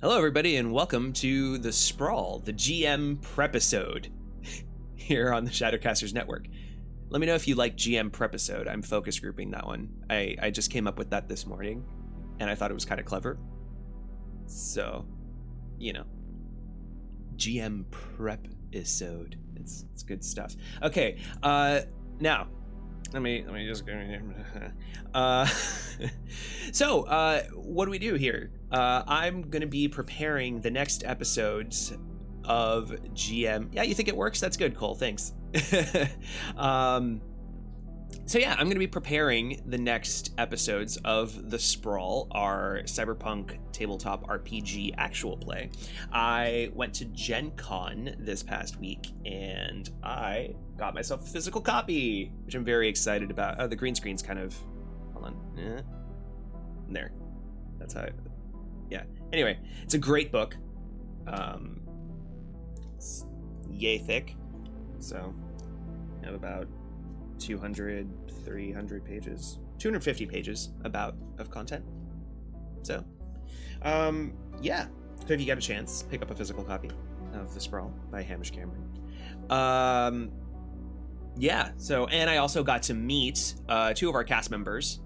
Hello, everybody, and welcome to the Sprawl, the GM Prepisode, here on the Shadowcasters Network. Let me know if you like GM Prepisode. I'm focus grouping that one. I just came up with that this morning, and I thought it was kind of clever. So, you know, GM Prepisode. It's good stuff. Okay, now, let me just go so what do we do here? I'm gonna be preparing the next episodes of GM. Yeah, you think it works? That's good, Cole, thanks. So yeah, I'm gonna be preparing the next episodes of the Sprawl, our Cyberpunk tabletop RPG actual play. I went to Gen Con this past week and I got myself a physical copy, which I'm very excited about. Oh, the green screen's kind of, hold on, there. That's how, yeah. Anyway, it's a great book. It's yay thick, so I have about 200, 300 pages, 250 pages about of content. So, yeah. So if you get a chance, pick up a physical copy of The Sprawl by Hamish Cameron. Yeah, so, and I also got to meet two of our cast members.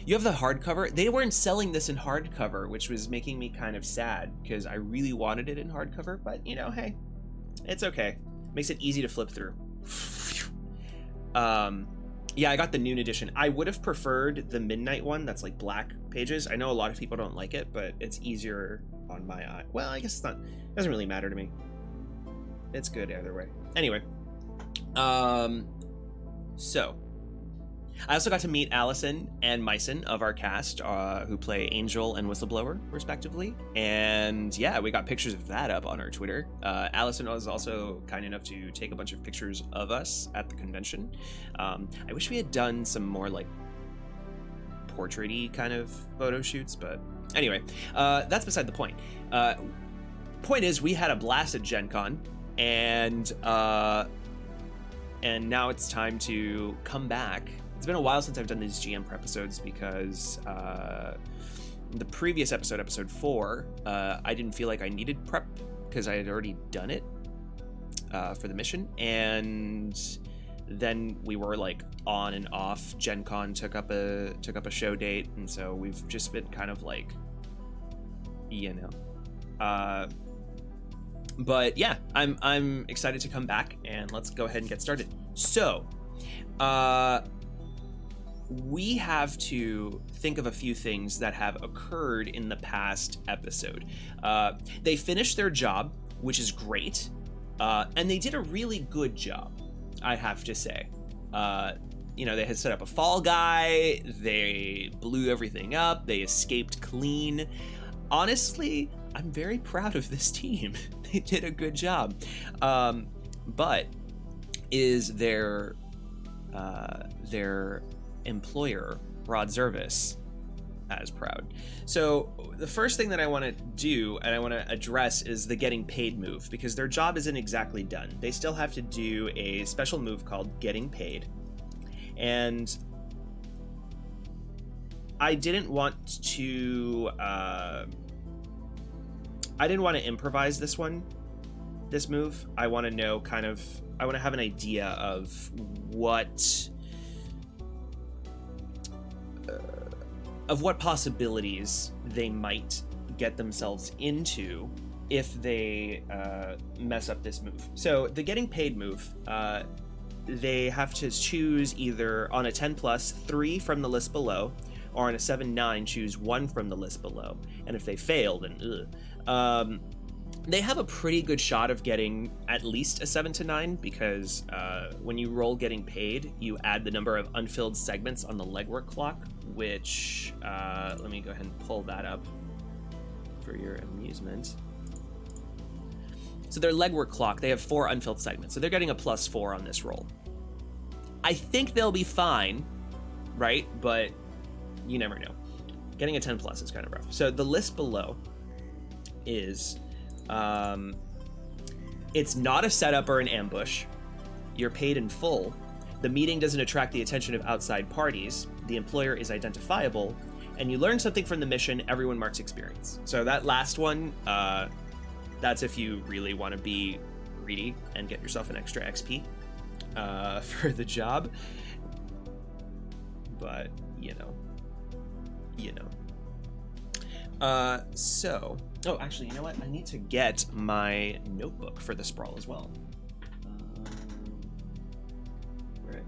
You have the hardcover. They weren't selling this in hardcover, which was making me kind of sad because I really wanted it in hardcover, but you know, hey, it's okay. Makes it easy to flip through. Yeah, I got the noon edition. I would have preferred the midnight one that's like black pages. I know a lot of people don't like it, but it's easier on my eye. Well, I guess it's not, it doesn't really matter to me. It's good either way. Anyway, so I also got to meet Allison and Myson of our cast, who play Angel and Whistleblower, respectively. And yeah, we got pictures of that up on our Twitter. Allison was also kind enough to take a bunch of pictures of us at the convention. I wish we had done some more like portrait-y kind of photo shoots, but anyway, that's beside the point. Point is, we had a blast at Gen Con, and now it's time to come back. It's been a while since I've done these GM Prepisodes because the previous episode, episode 4, I didn't feel like I needed prep because I had already done it for the mission, and then we were like on and off. Gen Con took up a show date, and so we've just been kind of like, you know. But yeah, I'm excited to come back, and let's go ahead and get started. So, we have to think of a few things that have occurred in the past episode. They finished their job, which is great, and they did a really good job, I have to say. You know, they had set up a fall guy, they blew everything up, they escaped clean. Honestly, I'm very proud of this team. They did a good job. But is their employer, Rod Zervis, as proud? So the first thing that I want to do and I want to address is the getting paid move, because their job isn't exactly done. They still have to do a special move called getting paid, and I didn't want to improvise this move. I want to know I want to have an idea of what possibilities they might get themselves into if they mess up this move. So the getting paid move, they have to choose either on a 10+, 3 from the list below, or on a 7-9, choose 1 from the list below. And if they fail, then they have a pretty good shot of getting at least a 7-9, because when you roll getting paid, you add the number of unfilled segments on the legwork clock, which, let me go ahead and pull that up for your amusement. So their legwork clock, they have 4 unfilled segments, so they're getting a +4 on this roll. I think they'll be fine, right? But you never know. Getting a 10+ is kind of rough. So the list below is, it's not a setup or an ambush. You're paid in full. The meeting doesn't attract the attention of outside parties. The employer is identifiable, and you learn something from the mission, everyone marks experience. So that last one, that's if you really want to be greedy and get yourself an extra XP for the job. But, you know. So, oh, actually, you know what? I need to get my notebook for the Sprawl as well. Where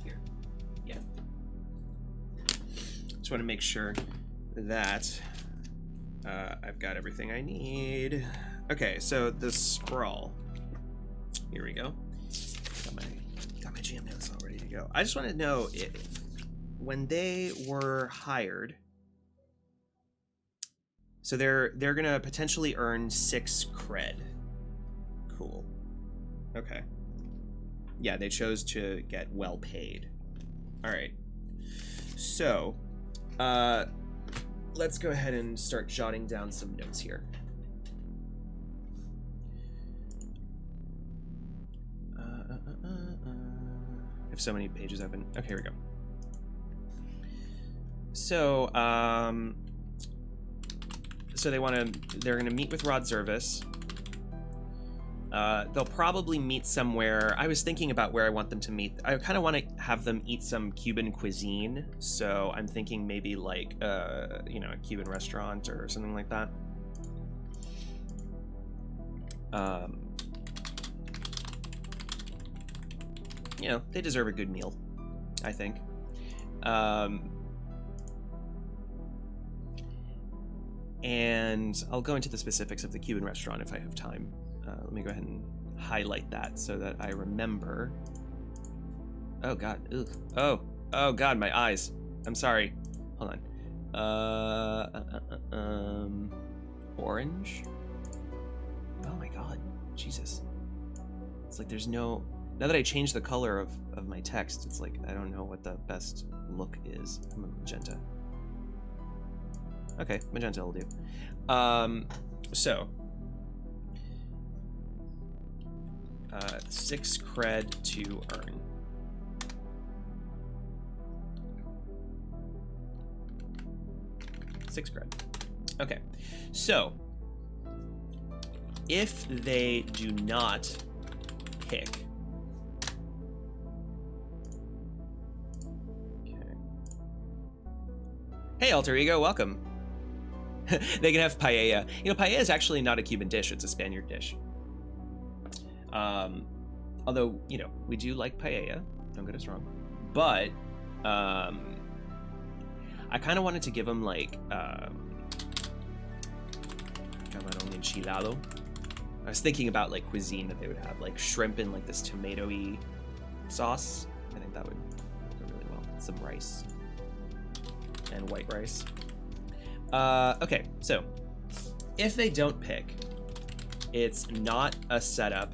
here. Yeah. Just want to make sure that I've got everything I need. Okay, so the Sprawl. Here we go. Got my GM notes all ready to go. I just want to know when they were hired. So they're gonna potentially earn 6 cred. Cool. Okay. Yeah, they chose to get well paid. All right. So, let's go ahead and start jotting down some notes here. I have so many pages open. Okay, here we go. So, so they're gonna meet with Rod Zervis. They'll probably meet somewhere. I was thinking about where I want them to meet. I kind of want to have them eat some Cuban cuisine. So I'm thinking maybe like, you know, a Cuban restaurant or something like that. You know, they deserve a good meal, I think. And I'll go into the specifics of the Cuban restaurant if I have time. Let me go ahead and highlight that so that I remember. Oh God, ugh. Oh God, my eyes. I'm sorry. Hold on. Orange? Oh my God, Jesus. It's like there's no, now that I changed the color of my text, it's like I don't know what the best look is. I'm a magenta. Okay, magenta will do. So 6 cred to earn. Six cred. Okay, so if they do not pick. Okay. Hey, Alter Ego, welcome. They can have paella. You know, paella is actually not a Cuban dish, it's a Spaniard dish. Although, you know, we do like paella, don't get us wrong. But, I kind of wanted to give them, like, camarón enchilado. I was thinking about, like, cuisine that they would have, like shrimp in, like, this tomato-y sauce. I think that would go really well. Some rice. And white rice. Okay, so if they don't pick, it's not a setup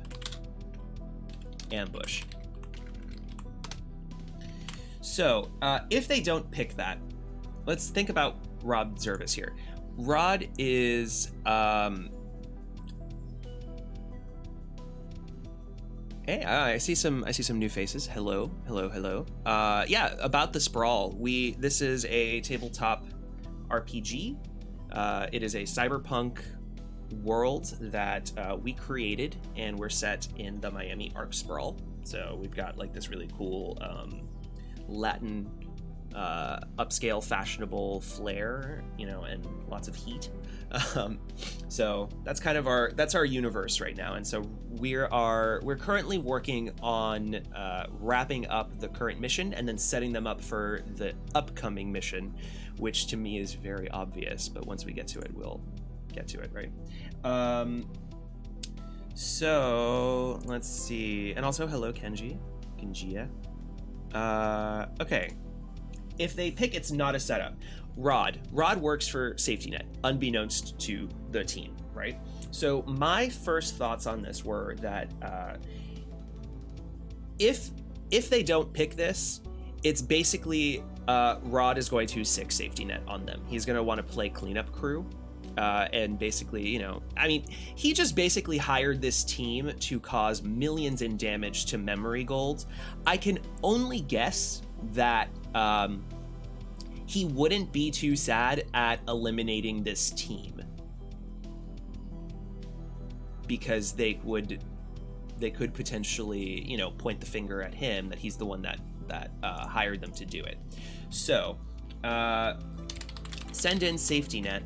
ambush. So if they don't pick that, let's think about Rod Zervis here. Rod is hey, I see some new faces. Hello. Yeah, about the Sprawl. This is a tabletop RPG. It is a cyberpunk world that we created, and we're set in the Miami Arc Sprawl. So we've got like this really cool Latin upscale fashionable flair, you know, and lots of heat. So that's kind of our universe right now. And so we're currently working on wrapping up the current mission and then setting them up for the upcoming mission, which to me is very obvious, but once we get to it, we'll get to it, right? So let's see. And also hello, Kenjia. Okay. If they pick it's not a setup, Rod works for Safety Net, unbeknownst to the team, right? So my first thoughts on this were that if they don't pick this, it's basically Rod is going to sick Safety Net on them. He's going to want to play cleanup crew. And basically, you know, I mean, he just basically hired this team to cause millions in damage to memory gold. I can only guess that he wouldn't be too sad at eliminating this team, because they could potentially, you know, point the finger at him that he's the one that hired them to do it. So send in safety net.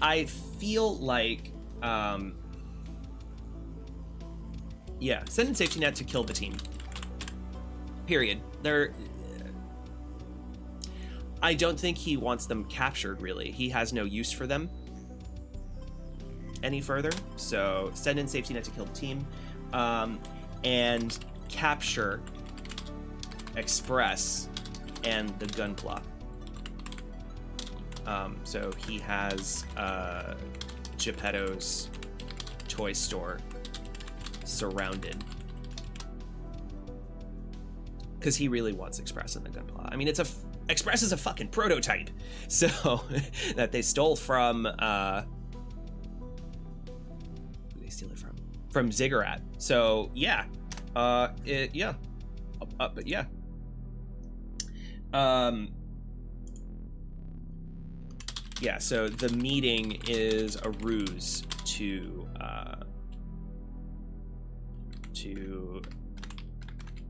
I feel like yeah, send in safety net to kill the team, period. I don't think he wants them captured, really. He has no use for them any further. So send in safety net to kill the team, and capture Express and the Gunpla. So he has Geppetto's toy store surrounded, because he really wants Express and the Gunpla. I mean, Express is a fucking prototype, so that they stole from who did they steal it from? From Ziggurat. So yeah, but yeah. Yeah, so the meeting is a ruse to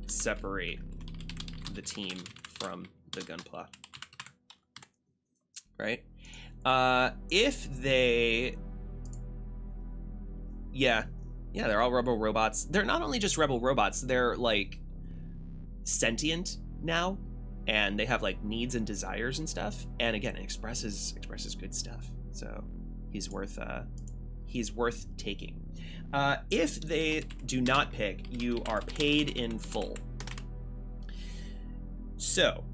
separate the team from the Gunpla, right? If they, yeah, they're all rebel robots. They're not only just rebel robots, they're like sentient now, and they have like needs and desires and stuff. And again, Express is good stuff, so he's worth taking. If they do not pick, you are paid in full. So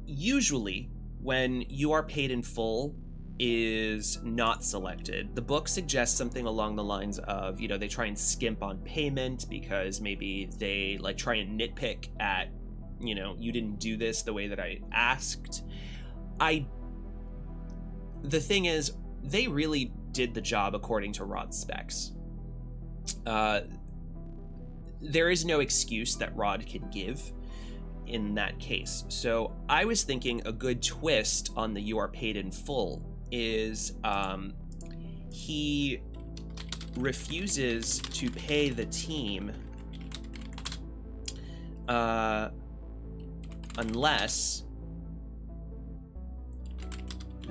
usually when you are paid in full is not selected, the book suggests something along the lines of, you know, they try and skimp on payment because maybe they like try and nitpick at, you know, you didn't do this the way that I asked. The thing is, they really did the job according to Rod's specs. There is no excuse that Rod can give in that case. So I was thinking a good twist on the you are paid in full is he refuses to pay the team unless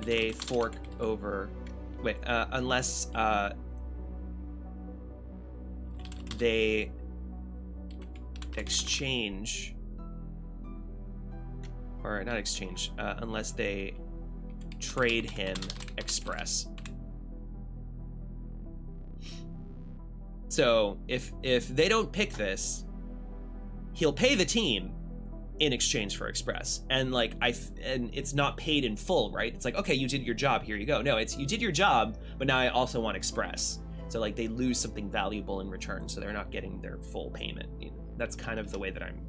they fork over, unless they exchange, or not exchange, unless they trade him Express. So if they don't pick this, he'll pay the team in exchange for Express, and like and it's not paid in full, right? It's like, okay, you did your job, here you go. No, it's you did your job, but now I also want Express. So like they lose something valuable in return, so they're not getting their full payment. You know, that's kind of the way that I'm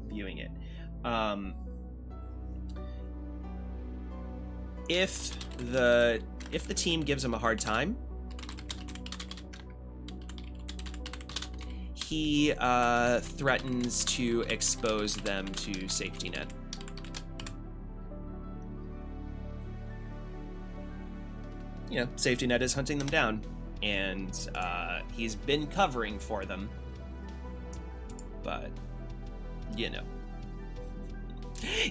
viewing it. If the team gives him a hard time, he threatens to expose them to safety net. You know, safety net is hunting them down, and he's been covering for them, but you know.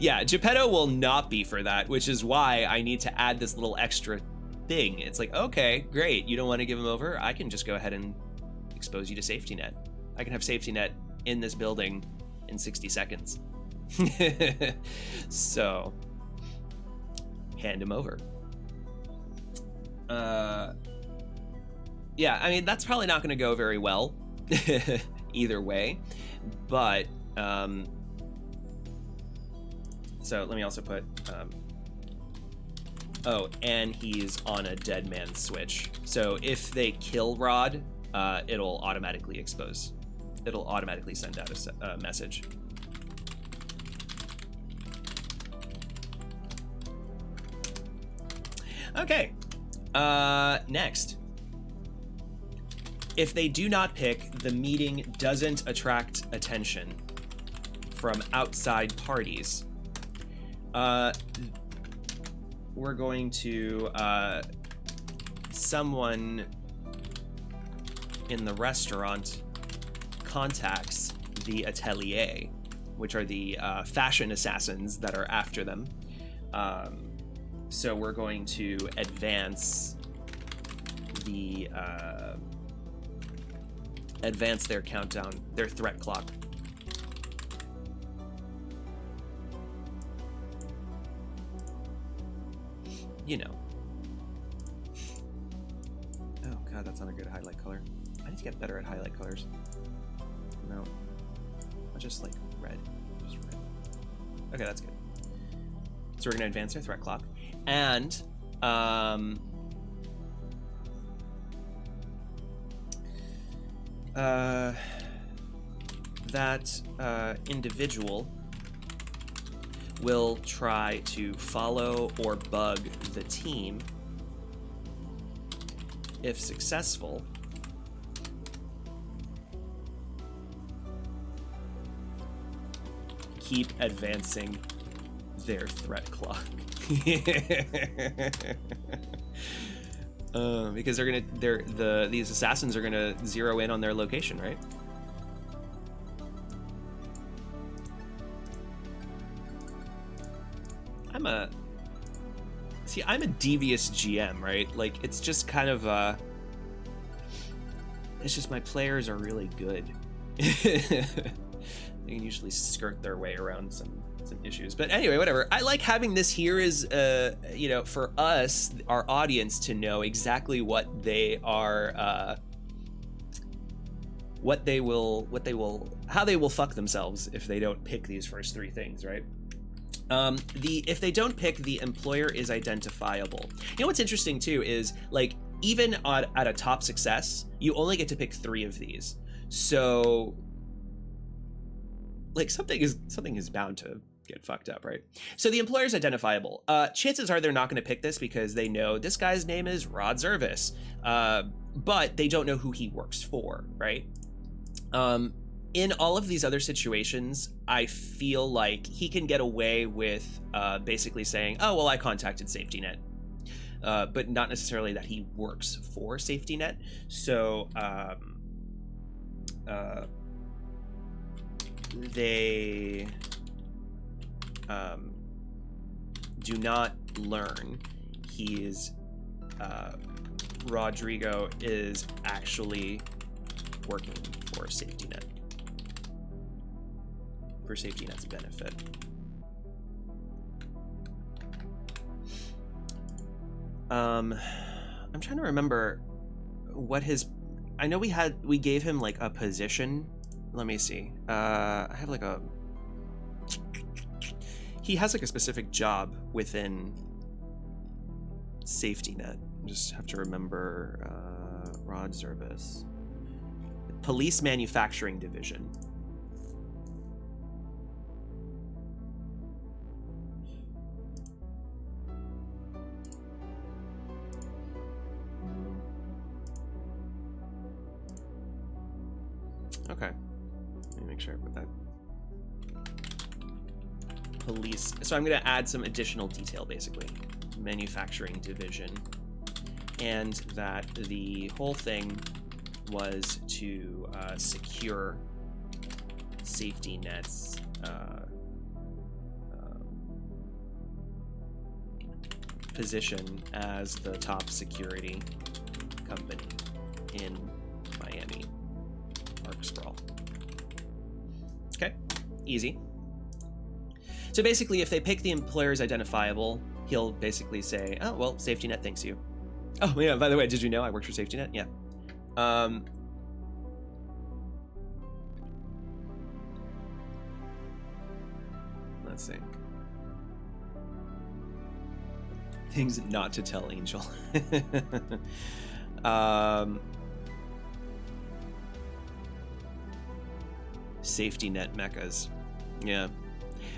Yeah, Geppetto will not be for that, which is why I need to add this little extra thing. It's like, okay, great, you don't want to give him over? I can just go ahead and expose you to safety net. I can have safety net in this building in 60 seconds. So, hand him over. Yeah, I mean, that's probably not going to go very well either way, but so let me also put oh, and he's on a dead man switch, so if they kill Rod, it'll automatically expose. It'll automatically send out a message. Okay, next. If they do not pick, the meeting doesn't attract attention from outside parties. we're going to someone in the restaurant contacts the Atelier, which are the fashion assassins that are after them. So we're going to advance their countdown, their threat clock. You know. Oh god, that's not a good highlight color. I need to get better at highlight colors. No. I'll just like red. Just red. Okay, that's good. So we're gonna advance our threat clock. And that individual will try to follow or bug the team. If successful, keep advancing their threat clock. Because these assassins are gonna zero in on their location, right? I'm a devious GM, right? Like, it's just kind of it's just my players are really good. They can usually skirt their way around some issues, but anyway, whatever. I like having this here as you know, for us, our audience, to know exactly what they are, how they will fuck themselves if they don't pick these first three things, right? If they don't pick, the employer is identifiable. You know what's interesting too is, like, even at a top success, you only get to pick 3 of these. So, like, something is bound to get fucked up, right? So the employer's identifiable. Chances are they're not going to pick this because they know this guy's name is Rod Zervis, but they don't know who he works for, right? In all of these other situations, I feel like he can get away with basically saying, oh, well, I contacted Safety Net, but not necessarily that he works for Safety Net. So they do not learn Rodrigo is actually working for Safety Net, for Safety Net's benefit. I'm trying to remember what his, I know we gave him like a position. Let me see. I have like he has like a specific job within Safety Net. I just have to remember Rod Zervis. Police Manufacturing Division. Okay. Let me make sure I put that. Police. So I'm going to add some additional detail, basically. Manufacturing Division. And that the whole thing was to secure Safety Net's position as the top security company in Miami. Sprawl. Okay, easy. So basically, if they pick the employer's identifiable, he'll basically say, oh, well, Safety Net thanks you. Oh, yeah, by the way, did you know I worked for Safety Net? Yeah. Let's see. Things not to tell Angel. Safety Net mechas. Yeah.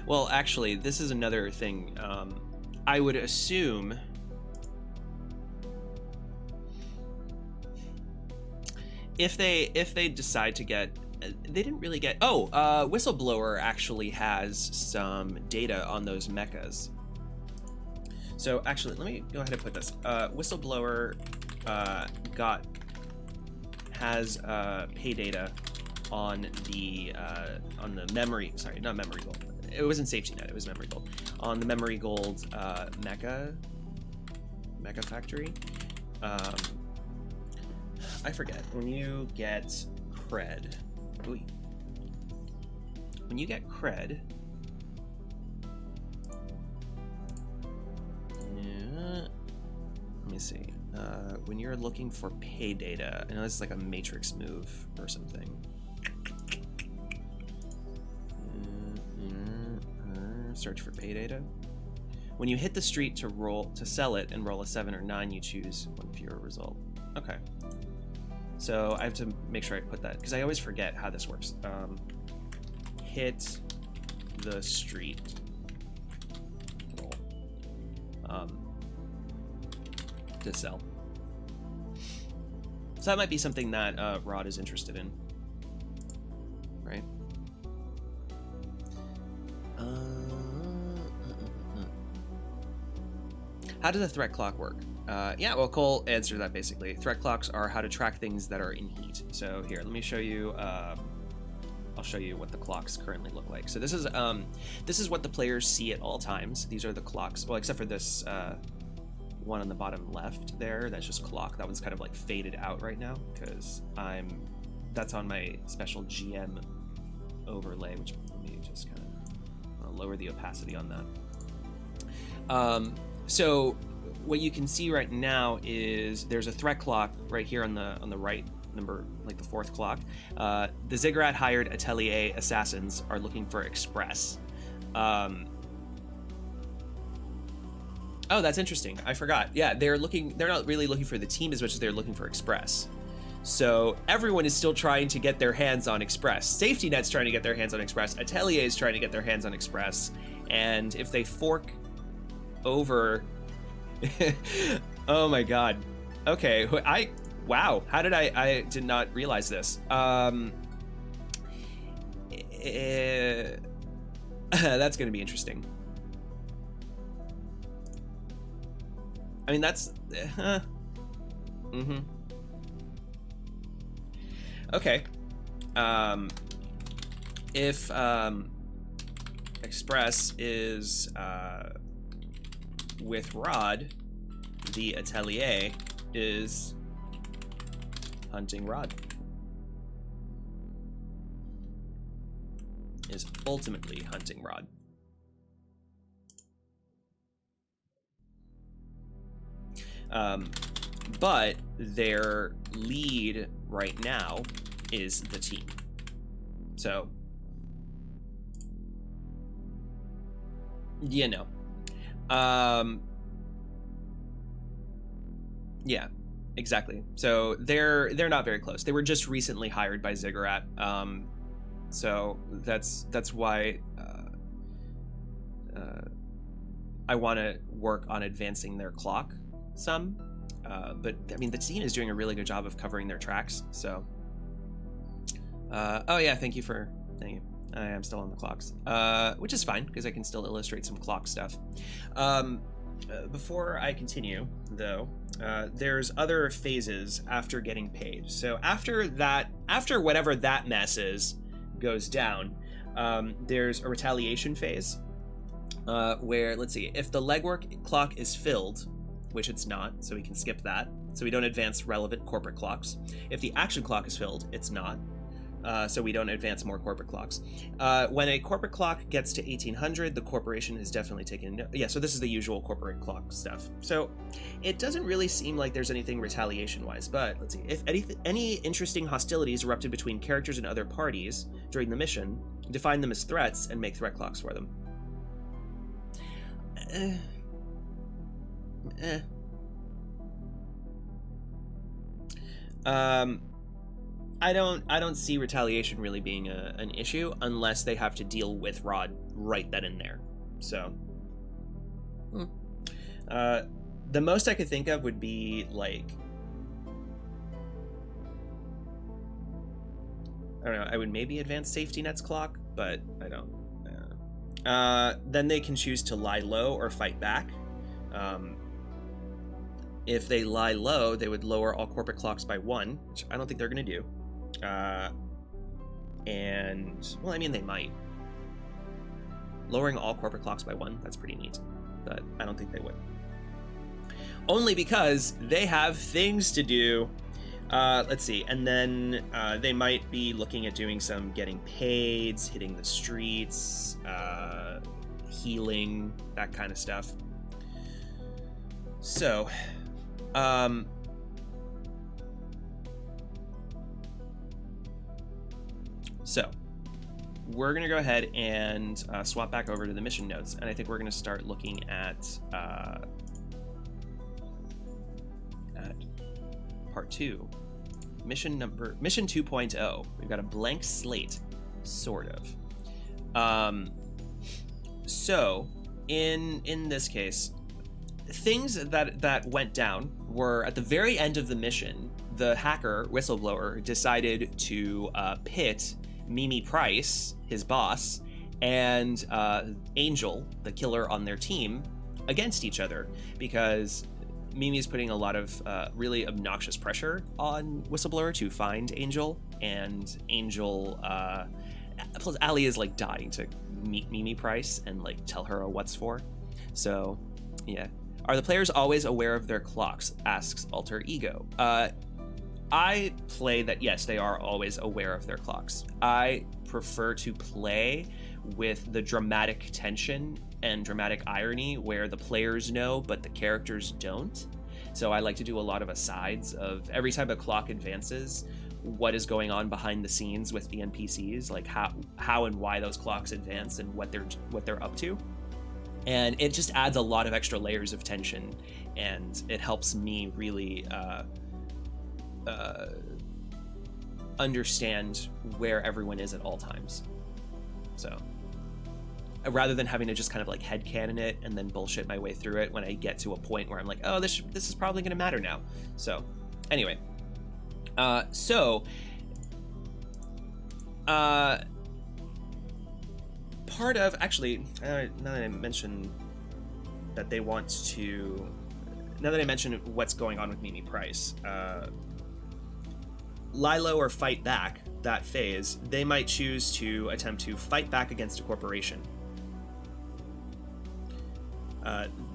Well, actually, this is another thing. I would assume if they decide to get they didn't really get... Oh, Whistleblower actually has some data on those mechas. So actually, let me go ahead and put this. Whistleblower has pay data on the memory... Sorry, not memory gold. It wasn't safety net, it was memory gold. On the memory gold mecha factory. I forget, when you get cred... Ooh. When you get cred... Let me see. When you're looking for pay data, I know this is like a matrix move or something. Search for pay data. When you hit the street to sell it and roll a 7 or 9, you choose one fewer result. Okay. So I have to make sure I put that, because I always forget how this works. Hit the street. Roll. To sell. So that might be something that Rod is interested in, right? How does a threat clock work? Yeah, well, Cole answered that basically. Threat clocks are how to track things that are in heat. So here, let me show you. I'll show you what the clocks currently look like. So this is what the players see at all times. These are the clocks. Well, except for this one on the bottom left there. That's just clock. That one's kind of like faded out right now because that's on my special GM overlay, which let me just kind of lower the opacity on that. So what you can see right now is there's a threat clock right here on the right, number like the 4th clock. The Ziggurat hired Atelier assassins are looking for Express. Oh, that's interesting. I forgot. Yeah, they're not really looking for the team as much as they're looking for Express. So everyone is still trying to get their hands on Express. Safety Net's trying to get their hands on Express. Atelier is trying to get their hands on Express. And if they fork over... Oh my god. Okay, wow, how did I did not realize this. That's gonna be interesting. I mean, that's okay. If Express is with Rod, the Atelier is hunting Rod. Is ultimately hunting Rod. But their lead right now is the team. So, you know. Yeah, exactly. So they're not very close. They were just recently hired by Ziggurat. So that's why I want to work on advancing their clock some. But I mean, the team is doing a really good job of covering their tracks. So, oh yeah, thank you. I am still on the clocks, which is fine because I can still illustrate some clock stuff. Before I continue, though, there's other phases after getting paid. So after whatever that mess is goes down, there's a retaliation phase, where, let's see, if the legwork clock is filled, which it's not, so we can skip that, so we don't advance relevant corporate clocks. If the action clock is filled, it's not, so we don't advance more corporate clocks. When a corporate clock gets to 1800, the corporation is definitely taken. Yeah, so this is the usual corporate clock stuff. So it doesn't really seem like there's anything retaliation-wise, but let's see. If any interesting hostilities erupted between characters and other parties during the mission, define them as threats and make threat clocks for them. I don't see retaliation really being an issue unless they have to deal with Rod right then and there. So, the most I could think of would be like, don't know. I would maybe advance safety net's clock, but I don't. Then they can choose to lie low or fight back. If they lie low, they would lower all corporate clocks by 1, which I don't think they're going to do. And, well, I mean, they might. Lowering all corporate clocks by 1, that's pretty neat. But I don't think they would. Only because they have things to do. Let's see. And then they might be looking at doing some getting paid, hitting the streets, healing, that kind of stuff. So, we're going to go ahead and swap back over to the mission notes, and I think we're going to start looking at part 2, mission 2.0. We've got a blank slate, sort of. So in this case, things that went down were at the very end of the mission. The hacker whistleblower decided to pit Mimi Price, his boss, and Angel, the killer on their team, against each other, because Mimi's putting a lot of really obnoxious pressure on Whistleblower to find Angel, and Angel, plus Allie is like dying to meet Mimi Price and like tell her a what's for. So, yeah. Are the players always aware of their clocks? Asks Alter Ego. I play that yes, they are always aware of their clocks. I prefer to play with the dramatic tension and dramatic irony where the players know but the characters don't. So I like to do a lot of asides of every time a clock advances, what is going on behind the scenes with the NPCs, like how and why those clocks advance and what they're up to. And it just adds a lot of extra layers of tension, and it helps me really understand where everyone is at all times. So rather than having to just kind of like headcanon it and then bullshit my way through it when I get to a point where I'm like, oh, this is probably going to matter now. So anyway, part of, actually, now that I mention that they want to, now that I mentioned what's going on with Mimi Price, lie low or fight back, that phase, they might choose to attempt to fight back against a corporation.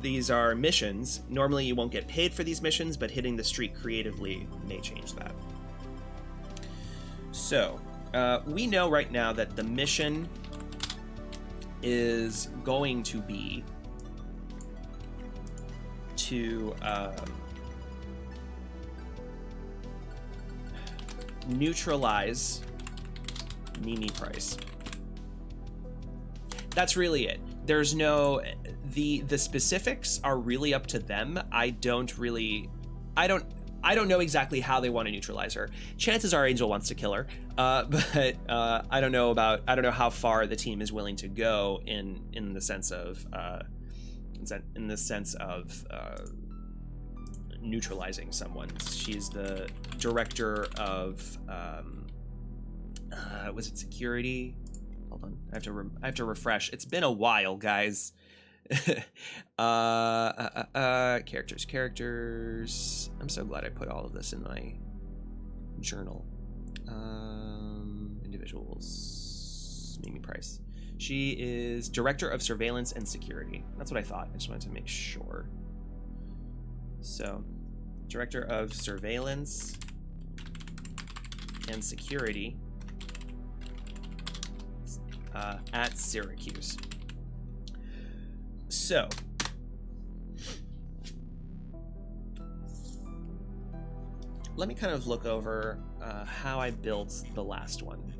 These are missions. Normally you won't get paid for these missions, but hitting the street creatively may change that. So, we know right now that the mission is going to be to neutralize Mimi Price. That's really it. There's no, the specifics are really up to them. I don't know exactly how they want to neutralize her. Chances are Angel wants to kill her, but I don't know how far the team is willing to go in the sense of neutralizing someone. She's the director of was it security? Hold on, I have to refresh. It's been a while, guys. Characters. I'm so glad I put all of this in my journal. Individuals. Mimi Price. She is director of surveillance and security. That's what I thought. I just wanted to make sure. So, director of surveillance and security at Syracuse. So, let me kind of look over how I built the last one.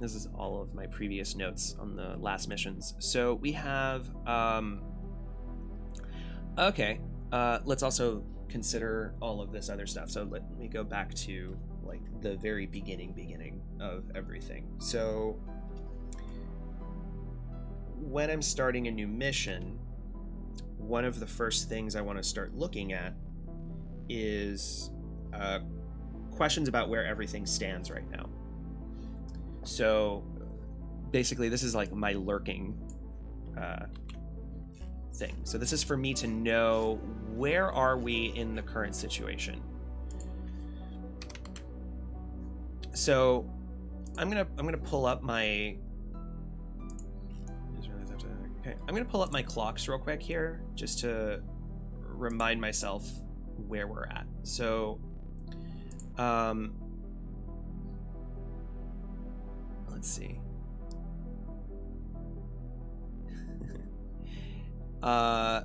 This is all of my previous notes on the last missions. So we have, let's also consider all of this other stuff. So let me go back to like the very beginning of everything. So when I'm starting a new mission, one of the first things I want to start looking at is questions about where everything stands right now. So basically, this is like my lurking thing. So this is for me to know where are we in the current situation. So I'm gonna pull up my. Okay, I'm gonna pull up my clocks real quick here just to remind myself where we're at. So, let's see. All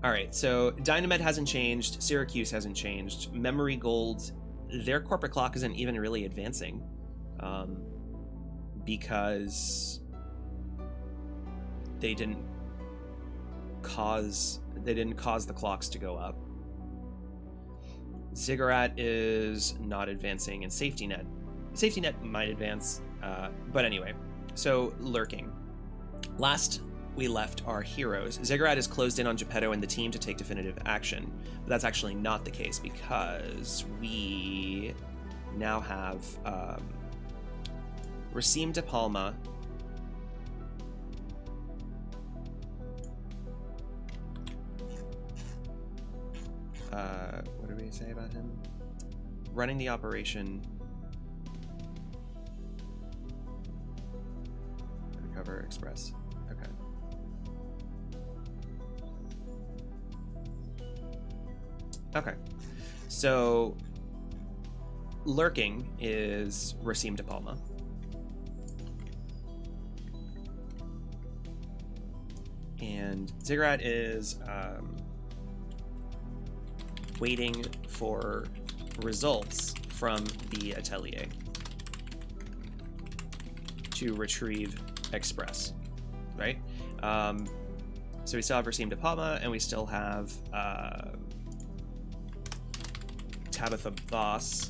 right, so Dynamed hasn't changed, Syracuse hasn't changed, Memory Gold, their corporate clock isn't even really advancing, because they didn't cause the clocks to go up. Ziggurat is not advancing, and Safety Net might advance, but anyway. So lurking. Last we left our heroes. Ziggurat is closed in on Geppetto and the team to take definitive action, but that's actually not the case because we now have Racine de Palma. What did we say about him? Running the operation. Recover Express. Okay. Okay. So lurking is Racine de Palma. And Ziggurat is waiting for results from the Atelier to retrieve Express, right? So we still have Racine de Palma, and we still have Tabitha Voss,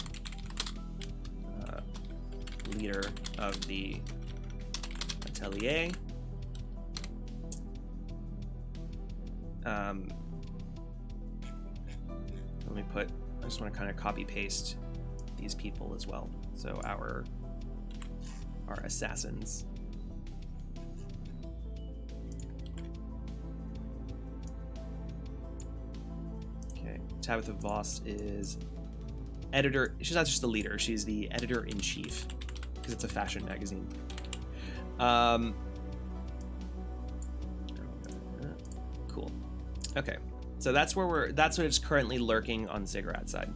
leader of the Atelier. Let me put, I just want to kind of copy paste these people as well. So our assassins. Okay, Tabitha Voss is editor. She's not just the leader, she's the editor-in-chief because it's a fashion magazine. Cool. Okay. So that's what it's currently lurking on Ziggurat's side.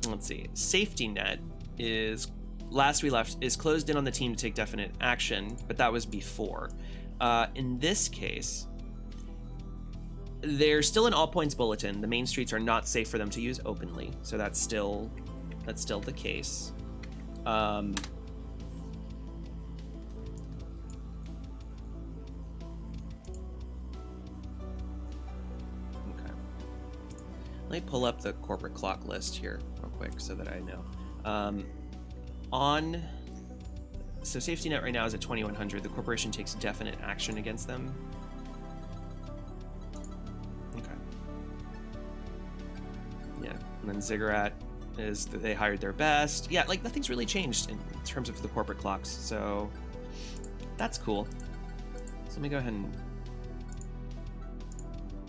Let's see. Safety Net is, last we left, is closed in on the team to take definite action, but that was before. In this case, there's still an all points bulletin. The main streets are not safe for them to use openly, so that's still the case. Let me pull up the corporate clock list here real quick so that I know. So Safety Net right now is at 2100. The corporation takes definite action against them. Okay. Yeah, and then Ziggurat is that they hired their best. Yeah, like nothing's really changed in terms of the corporate clocks, so that's cool. So let me go ahead and...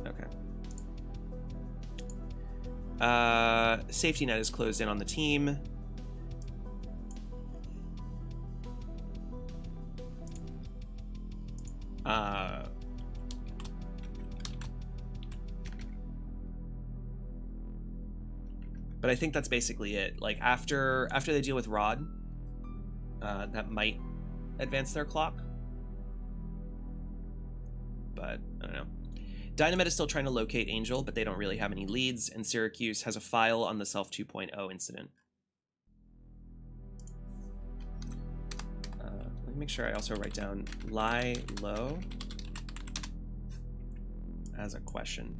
Okay. Safety Net is closed in on the team. But I think that's basically it. Like after they deal with Rod, that might advance their clock. But I don't know. Dynamed is still trying to locate Angel, but they don't really have any leads, and Syracuse has a file on the Self 2.0 incident. Let me make sure I also write down lie low as a question.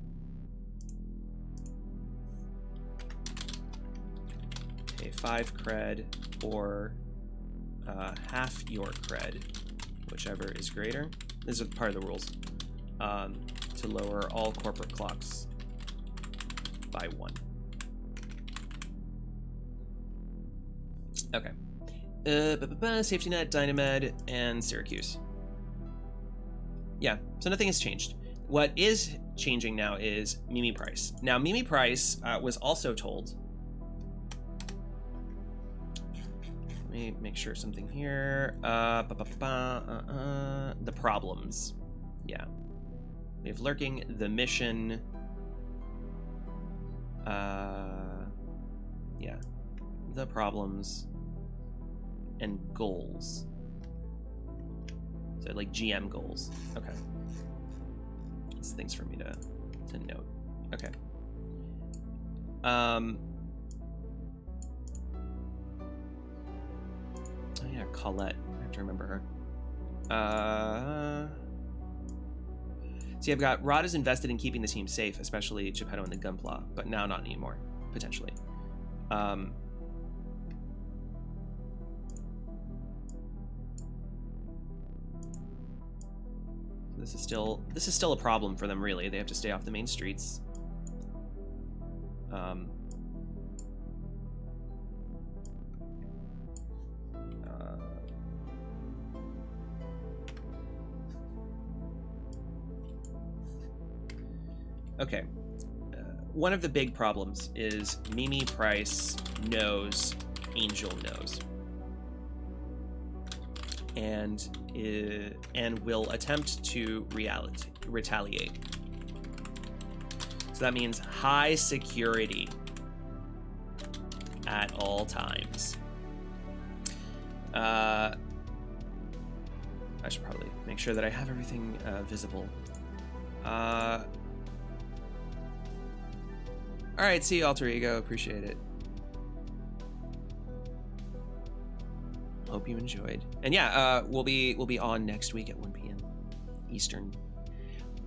Pay 5 cred or half your cred, whichever is greater. This is part of the rules. To to lower all corporate clocks by 1. Okay. Safety Net, Dynamed, and Syracuse. Yeah, so nothing has changed. What is changing now is Mimi Price. Now, Mimi Price was also told... Let me make sure something here. The problems. Yeah. We have lurking, the mission. Yeah. The problems. And goals. So like GM goals. Okay. It's things for me to note. Okay. Oh yeah, Colet. I have to remember her. See, I've got Rod is invested in keeping the team safe, especially Geppetto and the Gunpla, but now not anymore, potentially. This is still a problem for them, really. They have to stay off the main streets. Okay. One of the big problems is Mimi Price knows Angel knows. And will attempt to retaliate. So that means high security at all times. I should probably make sure that I have everything visible. All right, see you, Alter Ego. Appreciate it. Hope you enjoyed. And yeah, we'll be on next week at 1 p.m. Eastern.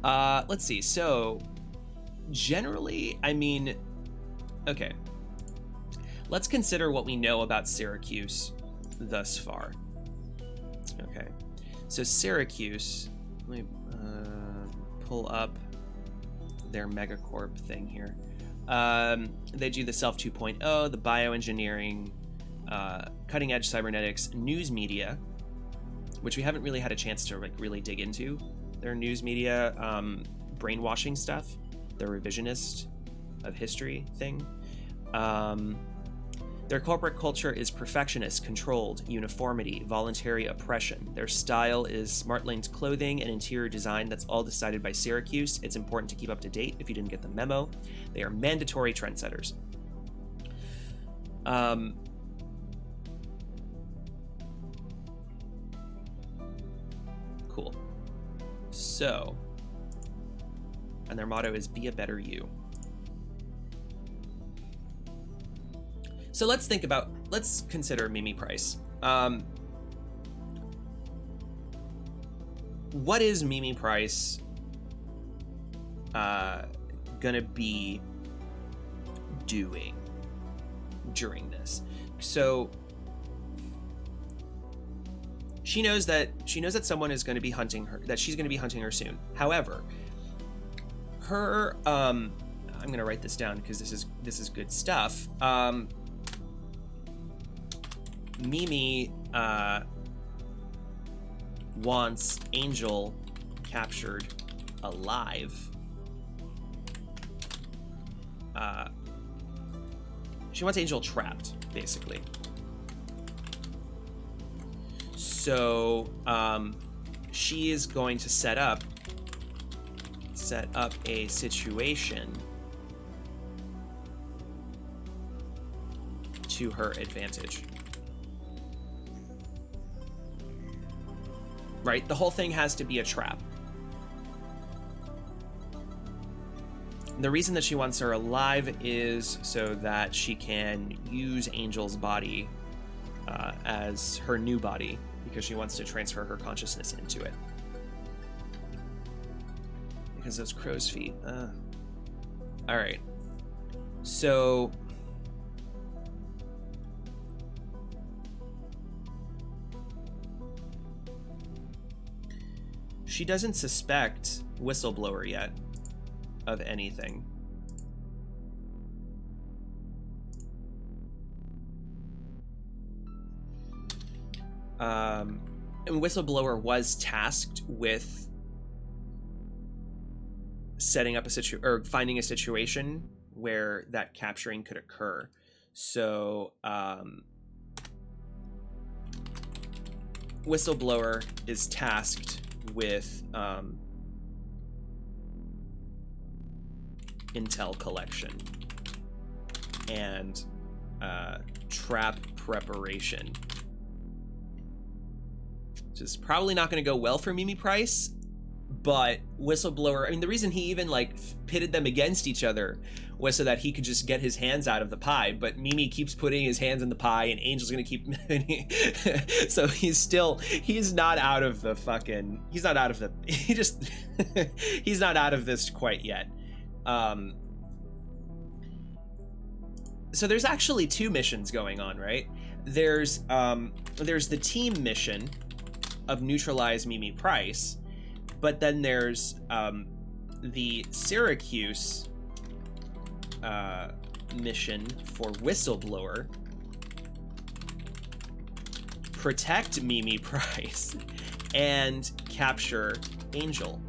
Let's see. So generally, I mean, okay. Let's consider what we know about Syracuse thus far. Okay. So Syracuse, let me pull up their megacorp thing here. They do the Self 2.0, the bioengineering, cutting edge cybernetics, news media, which we haven't really had a chance to like really dig into. Their news media, brainwashing stuff, their revisionist of history thing. Their corporate culture is perfectionist, controlled, uniformity, voluntary oppression. Their style is smart linked clothing and interior design that's all decided by Syracuse. It's important to keep up to date if you didn't get the memo. They are mandatory trendsetters. Cool. So, and their motto is be a better you. So let's consider Mimi Price. What is Mimi Price gonna be doing during this? So she knows that someone is going to be hunting her, that she's going to be hunting her soon. However, her I'm going to write this down because this is good stuff. Mimi wants Angel captured alive. She wants Angel trapped, basically. So she is going to set up a situation to her advantage. Right? The whole thing has to be a trap. The reason that she wants her alive is so that she can use Angel's body as her new body, because she wants to transfer her consciousness into it. Because those crow's feet. All right. So she doesn't suspect Whistleblower yet. of anything. And Whistleblower was tasked with setting up or finding a situation where that capturing could occur. So Whistleblower is tasked with intel collection and trap preparation. Which is probably not going to go well for Mimi Price, but Whistleblower, I mean, the reason he even like pitted them against each other was so that he could just get his hands out of the pie, but Mimi keeps putting his hands in the pie and Angel's gonna keep so he's not out of the fucking, he's not out of this quite yet. So there's actually two missions going on, right? There's the team mission of neutralize Mimi Price, but then there's the Syracuse mission for Whistleblower, protect Mimi Price, and capture Angel.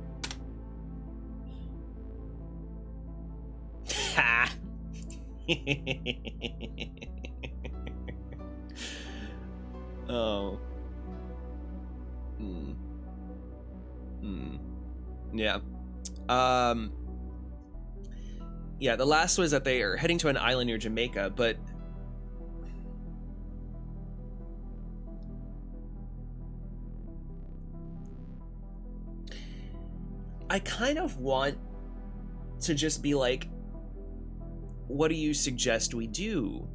Ha! Oh. Yeah. Yeah, the last was that they are heading to an island near Jamaica, but I kind of want to just be like, what do you suggest we do,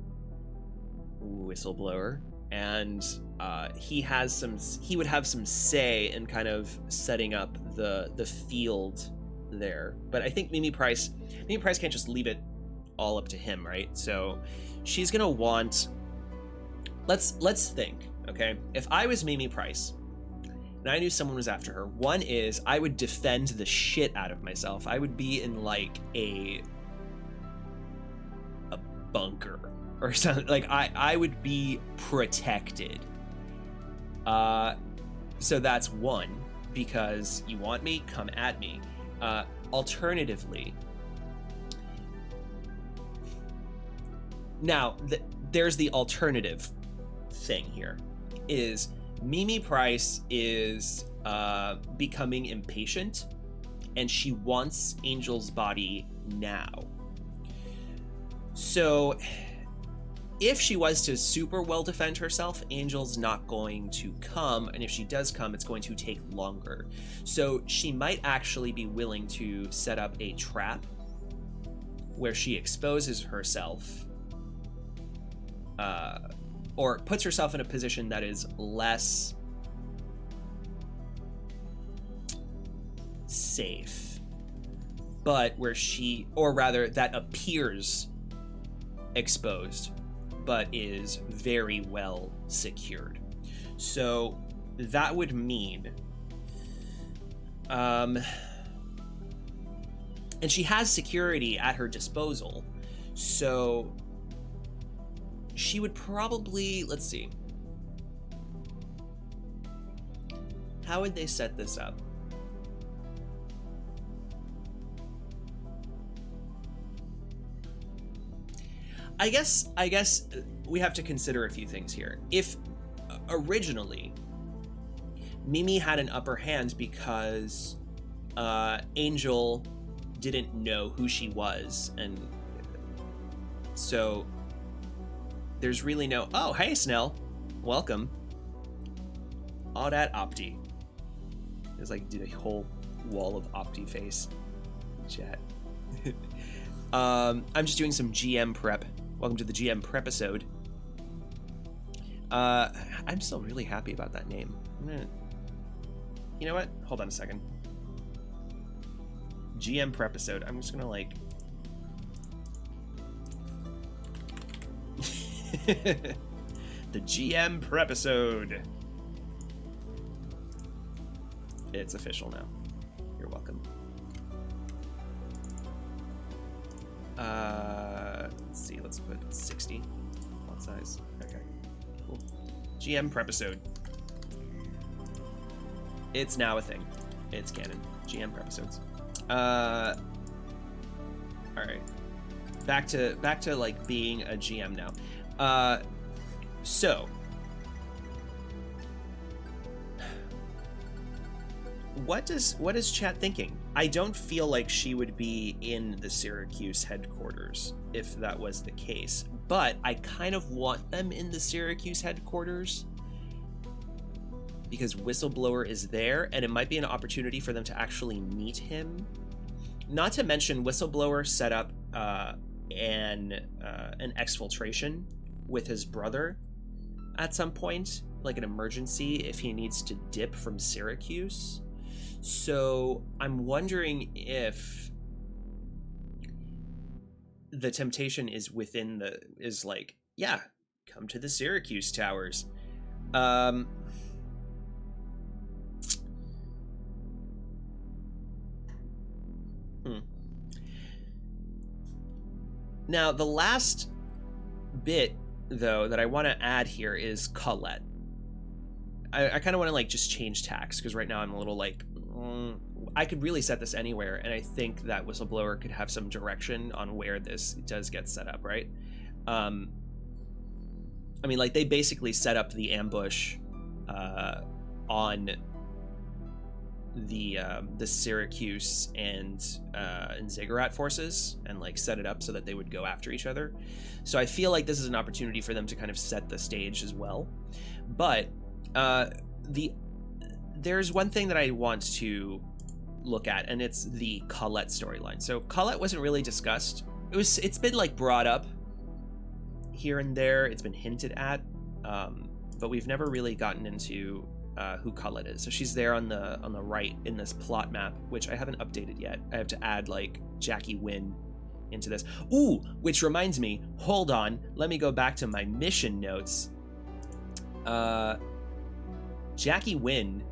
Whistleblower? And he would have some say in kind of setting up the field there. But I think Mimi Price can't just leave it all up to him, right? So she's gonna want, let's think, okay? If I was Mimi Price and I knew someone was after her, one is I would defend the shit out of myself. I would be in like a bunker or something. Like I would be protected. So that's one, because you want me, come at me. Alternatively, now there's the alternative thing here, is Mimi Price is becoming impatient and she wants Angel's body now. So if she was to super well defend herself, Angel's not going to come, and if she does come, it's going to take longer. So she might actually be willing to set up a trap where she exposes herself, or puts herself in a position that is less safe, but where she, or rather that appears exposed, but is very well secured. So that would mean, and she has security at her disposal, so she would probably, let's see, how would they set this up? I guess we have to consider a few things here. If originally Mimi had an upper hand because Angel didn't know who she was, and so there's really no, oh, hey Snell, welcome. All that Opti. There's like a whole wall of Opti face chat. I'm just doing some GM prep. Welcome to the GM prep episode. I'm still really happy about that name. You know what? Hold on a second. GM prep episode. I'm just gonna like the GM prep episode. It's official now. You're welcome. Let's see. Let's put 60 font size. Okay, cool. GM per episode. It's now a thing. It's canon. GM per episodes. All right. Back to like being a GM now. So what is chat thinking? I don't feel like she would be in the Syracuse headquarters if that was the case, but I kind of want them in the Syracuse headquarters because Whistleblower is there, and it might be an opportunity for them to actually meet him. Not to mention, Whistleblower set up an exfiltration with his brother at some point, like an emergency if he needs to dip from Syracuse. So I'm wondering if the temptation is like, yeah, come to the Syracuse towers. Now, the last bit, though, that I want to add here is Colet. I kind of want to, like, just change tacks, because right now I'm a little, like, I could really set this anywhere, and I think that Whistleblower could have some direction on where this does get set up, right? I mean, like, they basically set up the ambush on the Syracuse and Ziggurat forces, and like set it up so that they would go after each other. So I feel like this is an opportunity for them to kind of set the stage as well. But there's one thing that I want to look at, and it's the Colet storyline. So Colet wasn't really discussed. It's been like brought up here and there. It's been hinted at, but we've never really gotten into who Colet is. So she's there on the right in this plot map, which I haven't updated yet. I have to add like Jackie Wynn into this. Ooh, which reminds me, hold on, let me go back to my mission notes. Jackie Wynn.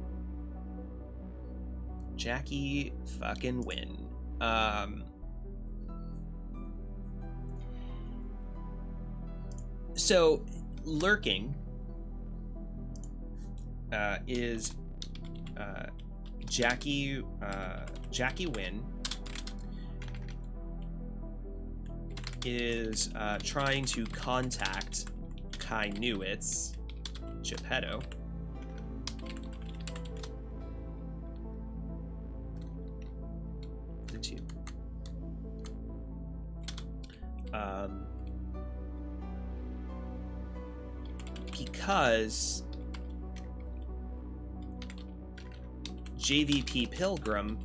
Jackie fucking Wynn. So lurking is Jackie Wynn is trying to contact Kai Newitt's Geppetto. The two. Because JVP Pilgrim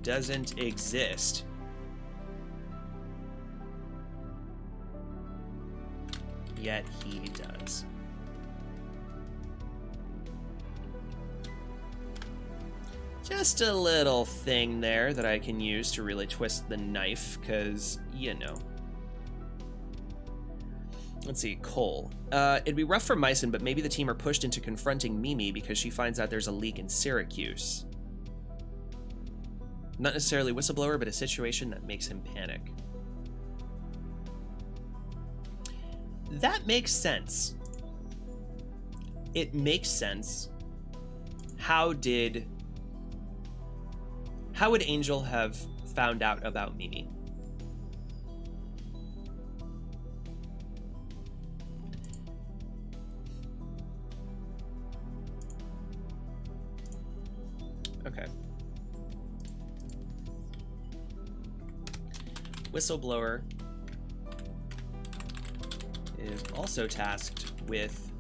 doesn't exist. Yet he does. Just a little thing there that I can use to really twist the knife, because, you know. Let's see, Cole. It'd be rough for Myson, but maybe the team are pushed into confronting Mimi because she finds out there's a leak in Syracuse. Not necessarily Whistleblower, but a situation that makes him panic. That makes sense. It makes sense. How would Angel have found out about Mimi? Okay. Whistleblower is also tasked with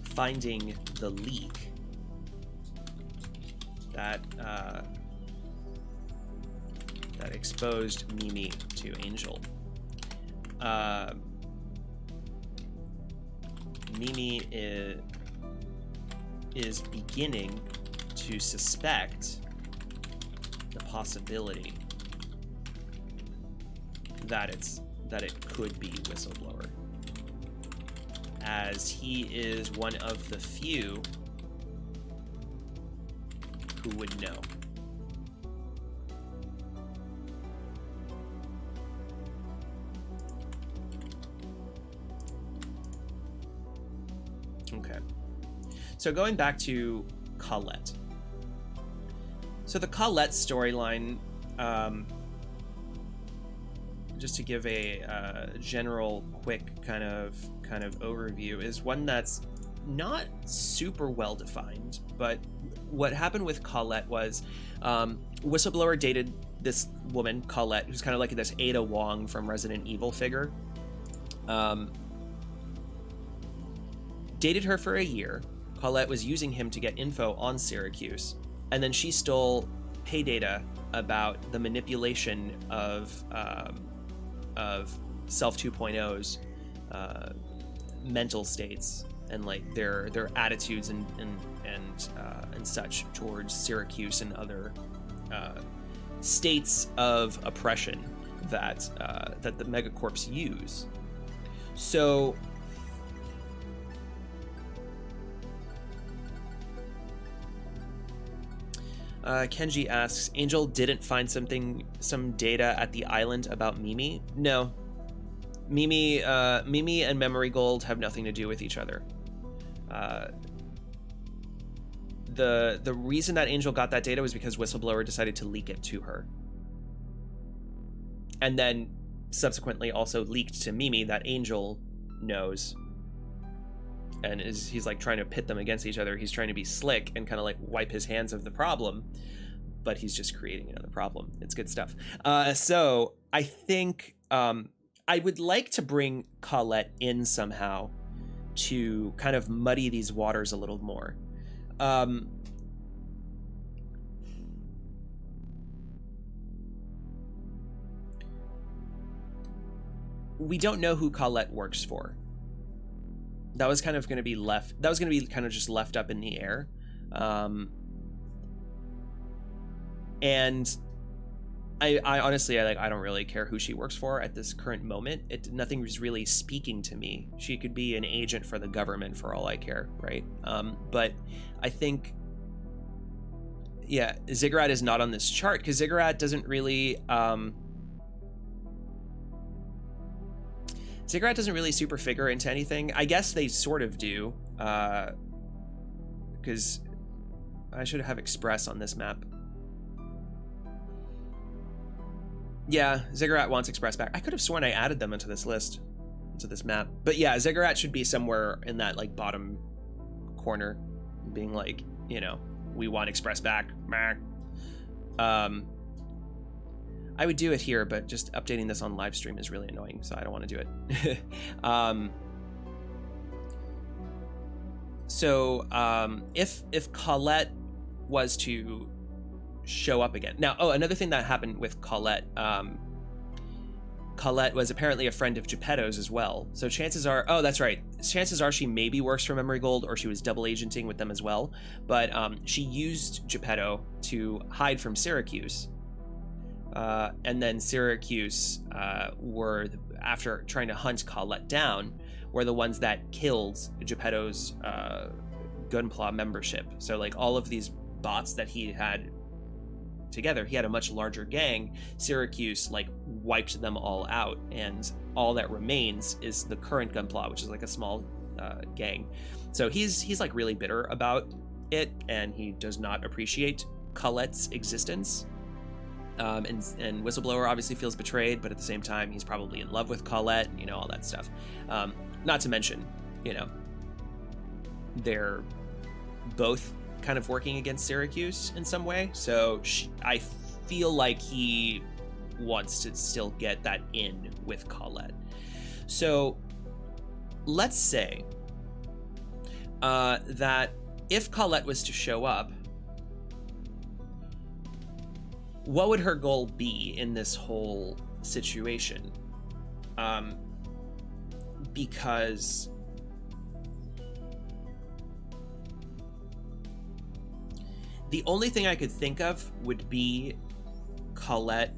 finding the leak that that exposed Mimi to Angel. Mimi is beginning to suspect the possibility that it could be Whistleblower, as he is one of the few who would know. Okay. So going back to Colet. So the Colet storyline, just to give a general, quick kind of overview, is one that's not super well defined. But what happened with Colet was, Whistleblower dated this woman Colet, who's kind of like this Ada Wong from Resident Evil figure. Dated her for a year. Colet was using him to get info on Syracuse, and then she stole pay data about the manipulation of Self 2.0's mental states and like their attitudes and such towards Syracuse and other states of oppression that the megacorps use. So Kenji asks, Angel didn't find some data at the island about Mimi? No. Mimi and Memory Gold have nothing to do with each other. The reason that Angel got that data was because Whistleblower decided to leak it to her. And then subsequently also leaked to Mimi that Angel knows. And he's like trying to pit them against each other. He's trying to be slick and kind of like wipe his hands of the problem, but he's just creating another problem. It's good stuff. So I think I would like to bring Colet in somehow to kind of muddy these waters a little more. We don't know who Colet works for. That was kind of going to be left. That was going to be kind of just left up in the air. And I honestly, I don't really care who she works for at this current moment. Nothing was really speaking to me. She could be an agent for the government for all I care, right? But I think, yeah, Ziggurat is not on this chart because Ziggurat doesn't really Ziggurat doesn't really super figure into anything. I guess they sort of do, because I should have Express on this map. Yeah, Ziggurat wants Express back. I could have sworn I added them into this list, into this map. But yeah, Ziggurat should be somewhere in that like bottom corner, being like, you know, we want Express back. I would do it here, but just updating this on live stream is really annoying, so I don't want to do it. If Colet was to show up again. Now, another thing that happened with Colet, Colet was apparently a friend of Geppetto's as well. So chances are, that's right. Chances are she maybe works for Memory Gold or she was double agenting with them as well. But she used Geppetto to hide from Syracuse. And then Syracuse were, after trying to hunt Colet down, were the ones that killed Geppetto's Gunpla membership. So like all of these bots that he had together, he had a much larger gang. Syracuse like wiped them all out, and all that remains is the current Gunpla, which is like a small gang. So he's like really bitter about it, and he does not appreciate Colet's existence. And Whistleblower obviously feels betrayed, but at the same time, he's probably in love with Colet, you know, all that stuff. Not to mention, you know, they're both kind of working against Syracuse in some way. So I feel like he wants to still get that in with Colet. So let's say that if Colet was to show up, what would her goal be in this whole situation? Because the only thing I could think of would be Colet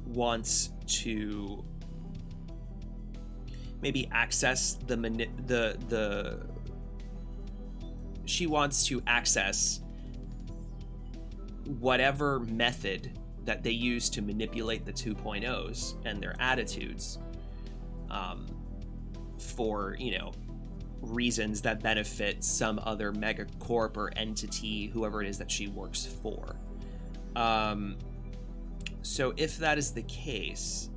wants to maybe access she wants to access whatever method that they use to manipulate the 2.0s and their attitudes, for, you know, reasons that benefit some other megacorp or entity, whoever it is that she works for. So if that is the case,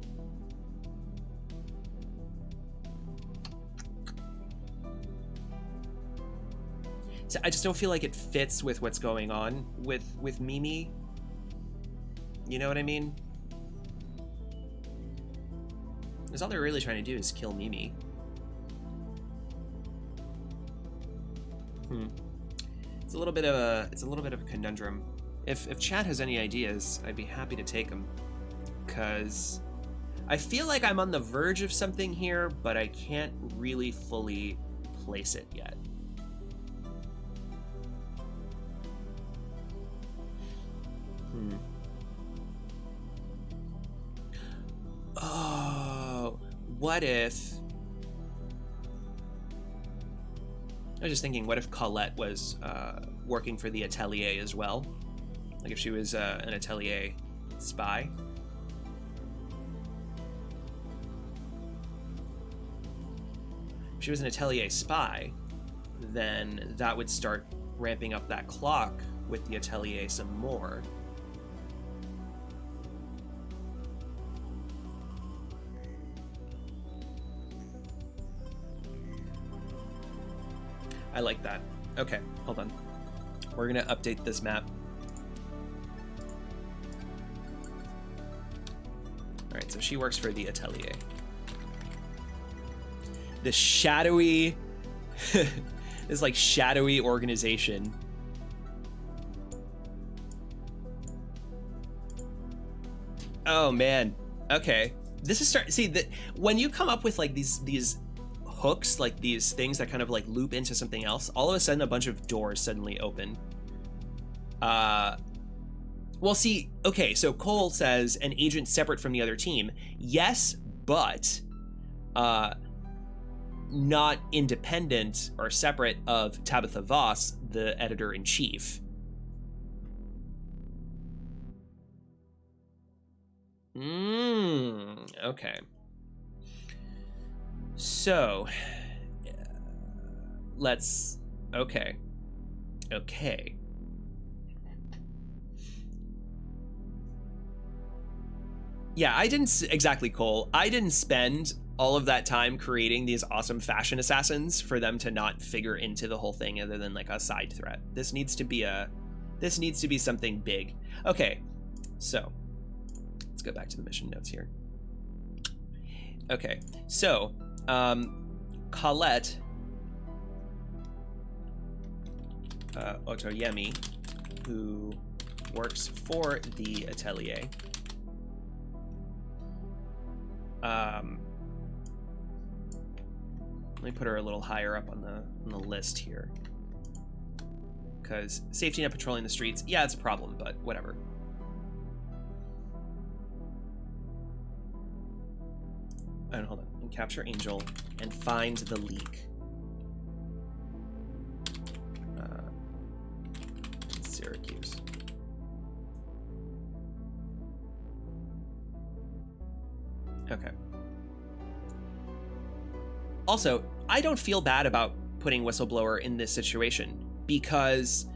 so I just don't feel like it fits with what's going on with Mimi. You know what I mean? Because all they're really trying to do is kill Mimi. It's a little bit of a conundrum. If chat has any ideas, I'd be happy to take them, because I feel like I'm on the verge of something here, but I can't really fully place it yet. Oh, what if... I was just thinking, what if Colette was working for the Atelier as well? Like if she was an Atelier spy? If she was an Atelier spy, then that would start ramping up that clock with the Atelier some more. I like that. Okay, hold on. We're gonna update this map. All right, so she works for the Atelier. The shadowy, this like shadowy organization. Oh man. Okay. This is when you come up with like these hooks, like these things that kind of like loop into something else, all of a sudden a bunch of doors suddenly open. Well, see, okay, so Cole says an agent separate from the other team. Yes, but not independent or separate of Tabitha Voss, the editor-in-chief. Okay. So, let's... Okay. Yeah, I didn't... Exactly, Cole. I didn't spend all of that time creating these awesome fashion assassins for them to not figure into the whole thing other than like a side threat. This needs to be something big. Okay, so let's go back to the mission notes here. Okay, so Colette Otoyemi, who works for the Atelier, let me put her a little higher up on the list here, because safety net patrolling the streets, yeah, it's a problem, but whatever. And hold on, and capture Angel and find the leak. Syracuse. Okay. Also, I don't feel bad about putting Whistleblower in this situation, because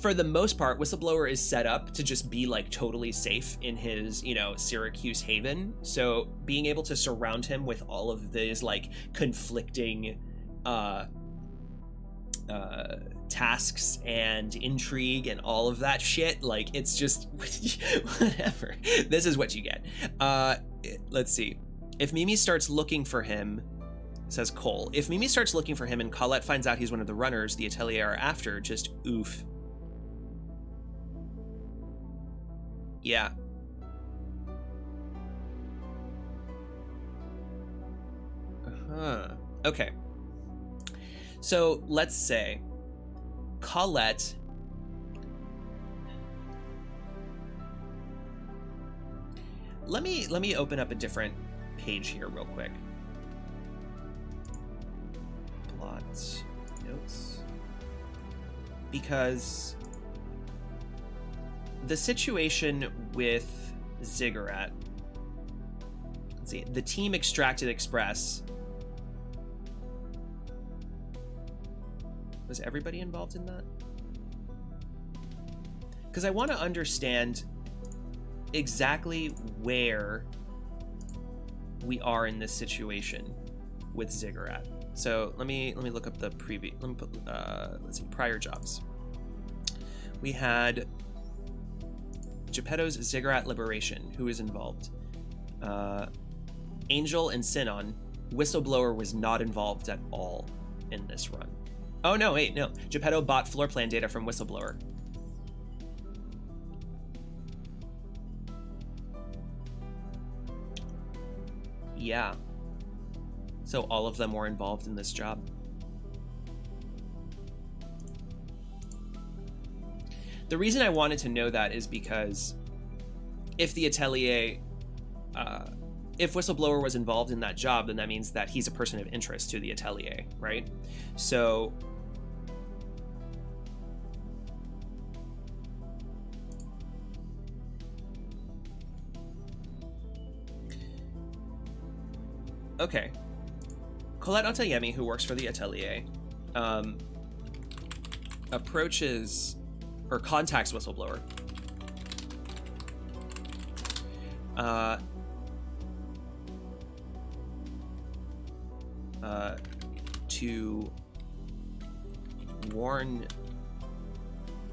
for the most part, Whistleblower is set up to just be like totally safe in his, Syracuse haven. So being able to surround him with all of these like conflicting tasks and intrigue and all of that shit, like it's just whatever. This is what you get. Let's see. If Mimi starts looking for him, says Cole, if Mimi starts looking for him and Colette finds out he's one of the runners the Atelier are after, just oof. Yeah. Okay. So let's say Colette let me open up a different page here real quick. Plot notes, because the situation with Ziggurat, let's see, the team extracted Express. Was everybody involved in that? Because I want to understand exactly where we are in this situation with Ziggurat. So let me look up the previous. Let me put let's see, prior jobs. We had Geppetto's Ziggurat Liberation. Who is involved? Angel and Sinon. Whistleblower was not involved at all in this run. Oh no, wait, no. Geppetto bought floor plan data from Whistleblower. Yeah. So all of them were involved in this job. The reason I wanted to know that is because if the Atelier, if Whistleblower was involved in that job, then that means that he's a person of interest to the Atelier, right? So okay. Colette Otayemi, who works for the Atelier, approaches or contacts Whistleblower to warn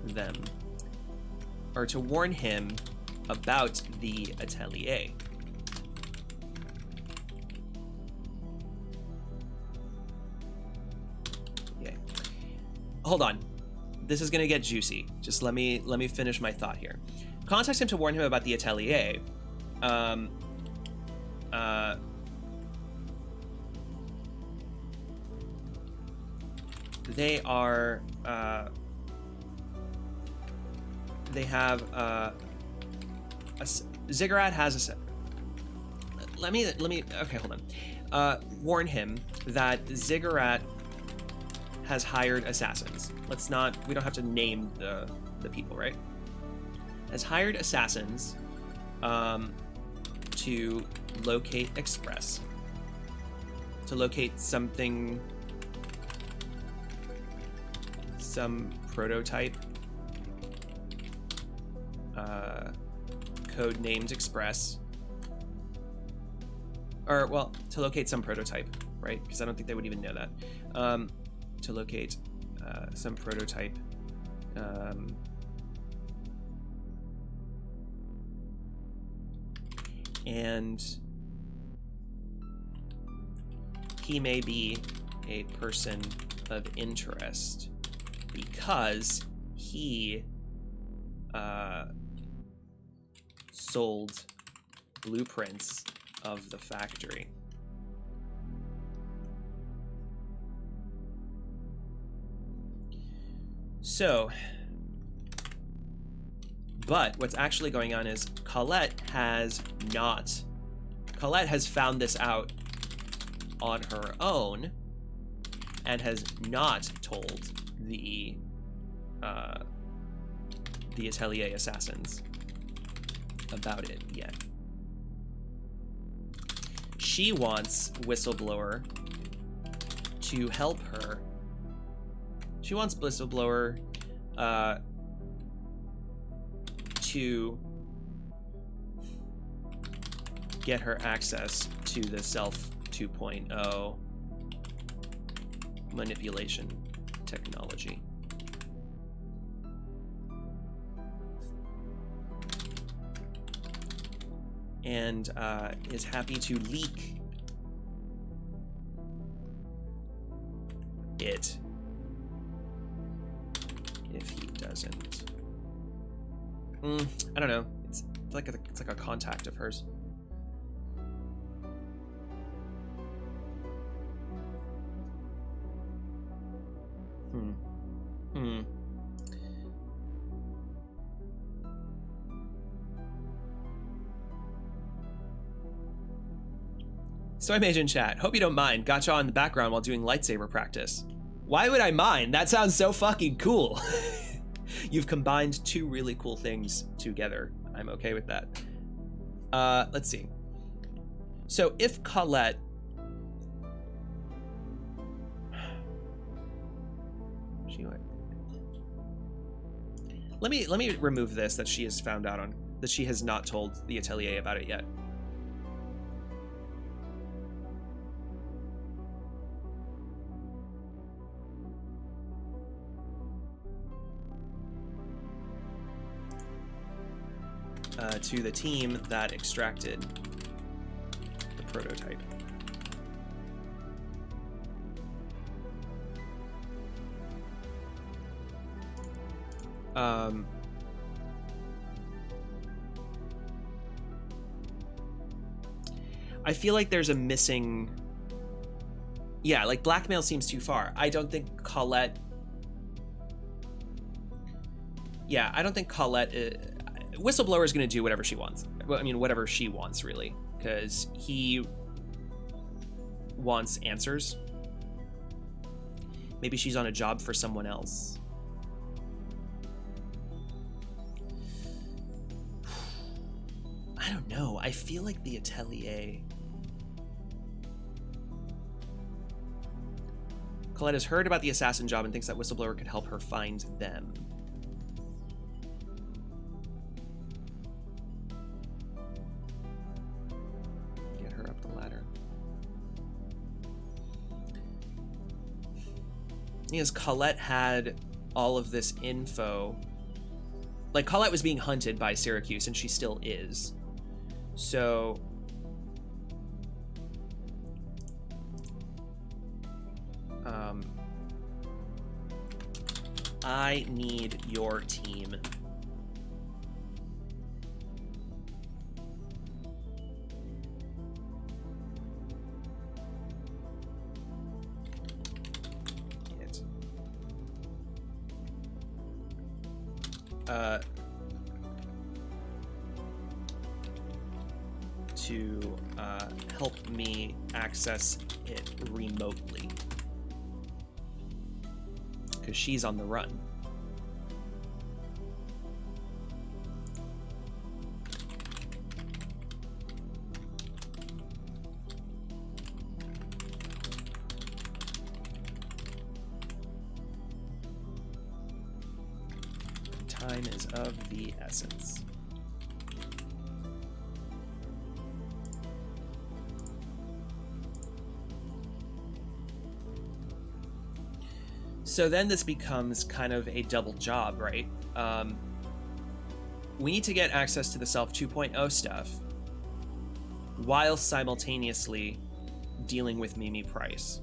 them, or to warn him about the Atelier. Okay. Hold on. This is gonna get juicy. Just let me finish my thought here. Contacts him to warn him about the Atelier. They are they have Ziggurat has a let me okay, hold on. Warn him that Ziggurat has hired assassins. We don't have to name the people, right? Has hired assassins to locate Express, to locate something, some prototype, code named Express, or well, to locate some prototype, right? Because I don't think they would even know that. To locate some prototype, and he may be a person of interest because he sold blueprints of the factory. So, but what's actually going on is Colette has found this out on her own and has not told the Atelier assassins about it yet. She wants Whistleblower to help her. She wants Whistleblower to get her access to the Self 2.0 manipulation technology. And is happy to leak it if he doesn't. I don't know. It's like a contact of hers. So I made in chat. Hope you don't mind. Gotcha in the background while doing lightsaber practice. Why would I mind? That sounds so fucking cool. You've combined two really cool things together. I'm okay with that. Let's see. So if Colette... Let me remove this that she has found out on, that she has not told the Atelier about it yet. To the team that extracted the prototype. I feel like there's a missing... Yeah, like blackmail seems too far. I don't think Colette... Yeah, I don't think Colette... Whistleblower is going to do whatever she wants. Well, I mean, whatever she wants, really. Because he wants answers. Maybe she's on a job for someone else. I don't know. I feel like the Atelier... Colette has heard about the assassin job and thinks that Whistleblower could help her find them. Get her up the ladder. Yes, Colette had all of this info. Like, Colette was being hunted by Syracuse, and she still is. So... I need your team. To help me access it remotely. Because she's on the run. Time is of the essence. So then this becomes kind of a double job, right? We need to get access to the Self 2.0 stuff while simultaneously dealing with Mimi Price.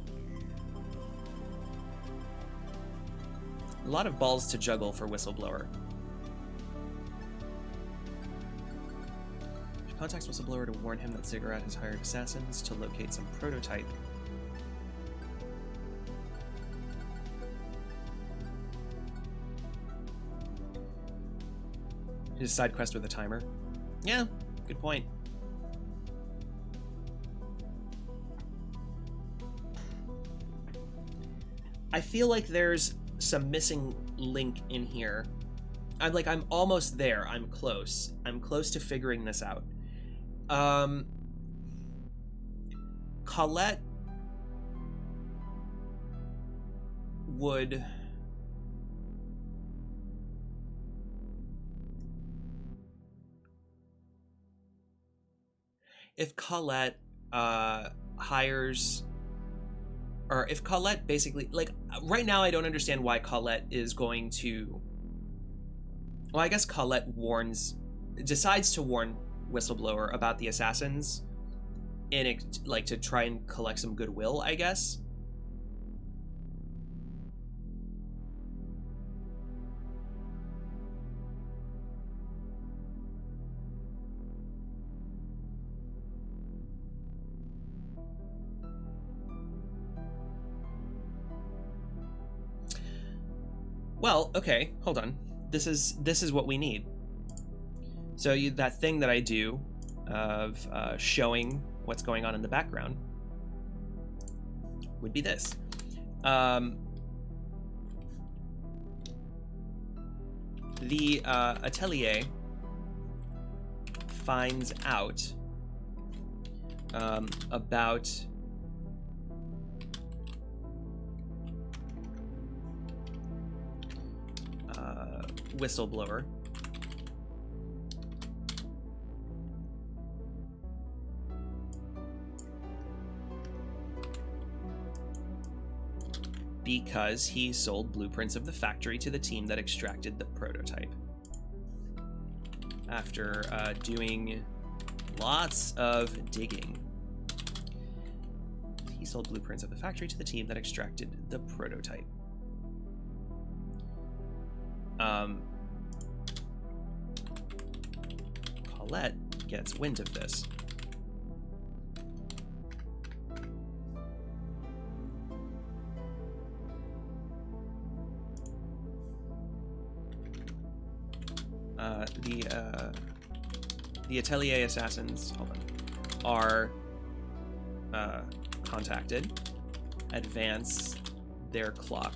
A lot of balls to juggle for Whistleblower. She contacts Whistleblower to warn him that Ziggurat has hired assassins to locate some prototype. His side quest with a timer. Yeah, good point. I feel like there's some missing link in here. I'm almost there. I'm close. I'm close to figuring this out. Colette would... If Colette hires, or if Colette basically, like, right now I don't understand why Colette is going to, well, I guess Colette decides to warn Whistleblower about the assassins like to try and collect some goodwill, I guess. Well, okay, hold on. This is what we need. So that thing that I do of showing what's going on in the background would be this. The Atelier finds out about whistleblower. Because he sold blueprints of the factory to the team that extracted the prototype. After doing lots of digging. He sold blueprints of the factory to the team that extracted the prototype. Colet gets wind of this. The Atelier assassins, hold on, are contacted, advance their clock.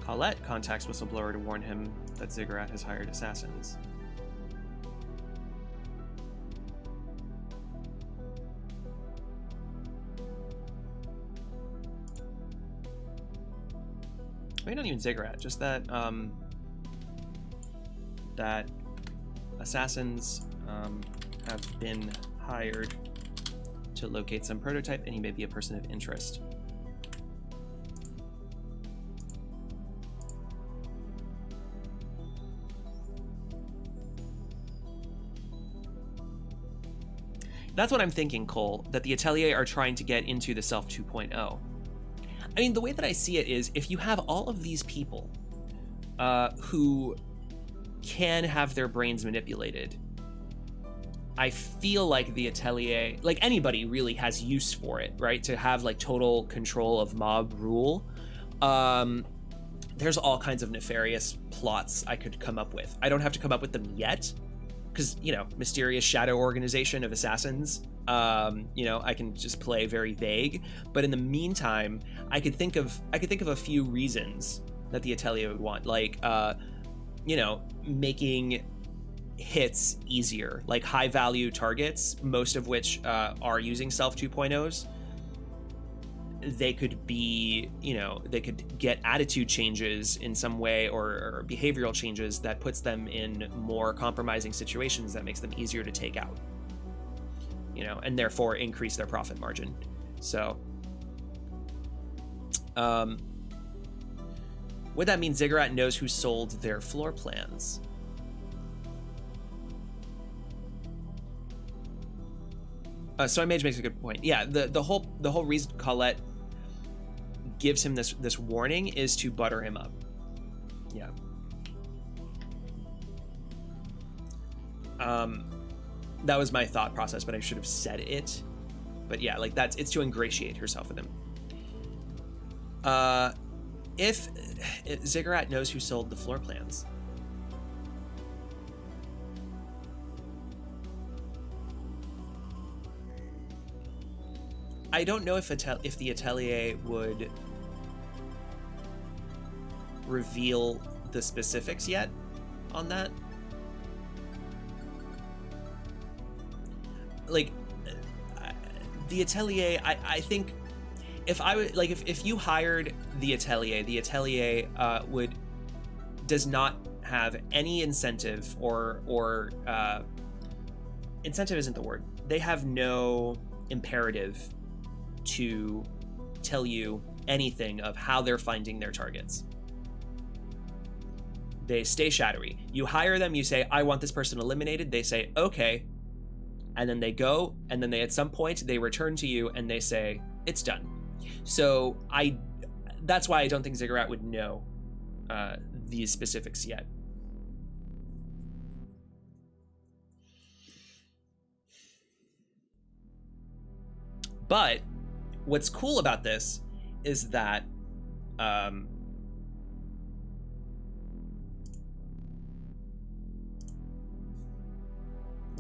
Colet contacts whistleblower to warn him that Ziggurat has hired assassins. Maybe not even Ziggurat, just that that assassins have been hired to locate some prototype, and he may be a person of interest. That's what I'm thinking, Cole, that the Atelier are trying to get into the Self 2.0. I mean, the way that I see it is, if you have all of these people who can have their brains manipulated, I feel like the Atelier, like anybody really has use for it, right? To have like total control of mob rule. There's all kinds of nefarious plots I could come up with. I don't have to come up with them yet, because, you know, mysterious shadow organization of assassins, you know, I can just play very vague. But in the meantime, I could think of a few reasons that the Atelier would want, like, you know, making hits easier, like high value targets, most of which are using Self 2.0s. They could be, you know, they could get attitude changes in some way, or behavioral changes that puts them in more compromising situations that makes them easier to take out, you know, and therefore increase their profit margin. So would that mean Ziggurat knows who sold their floor plans? So Mage makes a good point. Yeah, the whole reason Colet gives him this warning is to butter him up. Yeah. That was my thought process, but I should have said it. But yeah, like it's to ingratiate herself with him. If Ziggurat knows who sold the floor plans, I don't know if the Atelier would reveal the specifics yet on that. Like, the Atelier, I think if I would, like, if you hired the Atelier does not have any incentive or incentive isn't the word. They have no imperative to tell you anything of how they're finding their targets. They stay shadowy. You hire them, you say, I want this person eliminated. They say, okay. And then they go, and then at some point they return to you and they say, it's done. So that's why I don't think Ziggurat would know these specifics yet. But what's cool about this is that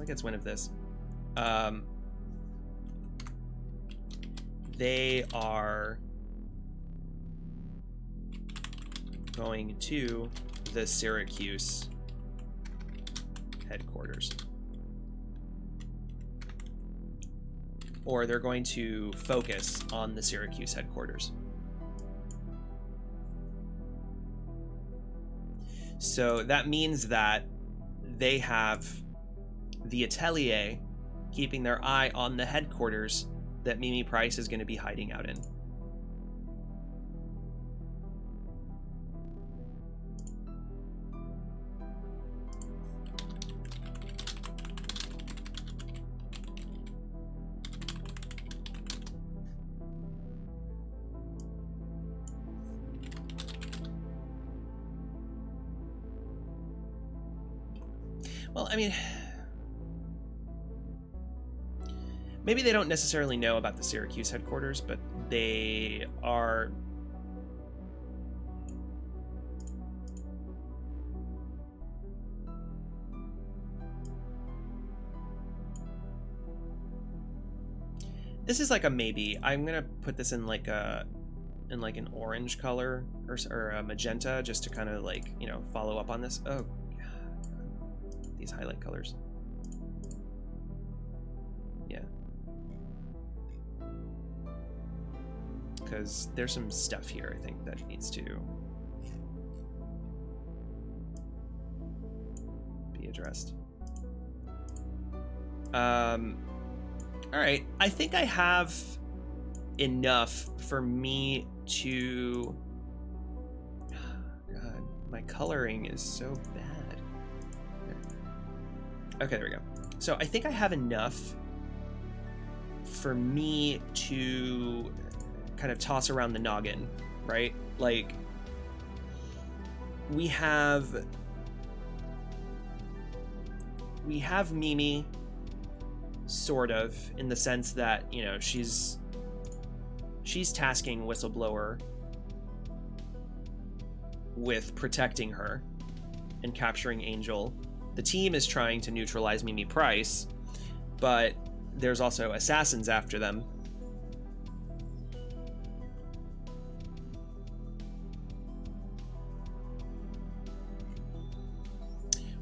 What gets wind of this? They are going to the Syracuse headquarters. Or they're going to focus on the Syracuse headquarters. So that means that they have the Atelier keeping their eye on the headquarters that Mimi Price is going to be hiding out in. Well, I mean, maybe they don't necessarily know about the Syracuse headquarters, but they are... This is like a maybe. I'm gonna put this in like a an orange color or a magenta, just to kind of like, you know, follow up on this. Oh, these highlight colors. Yeah. Because there's some stuff here, I think, that needs to be addressed. All right, I think I have enough for me to... God, my coloring is so bad. Okay, there we go. So I think I have enough for me to kind of toss around the noggin, right? Like, we have Mimi, sort of, in the sense that, you know, she's tasking Whistleblower with protecting her and capturing Angel. The team is trying to neutralize Mimi Price, but there's also assassins after them.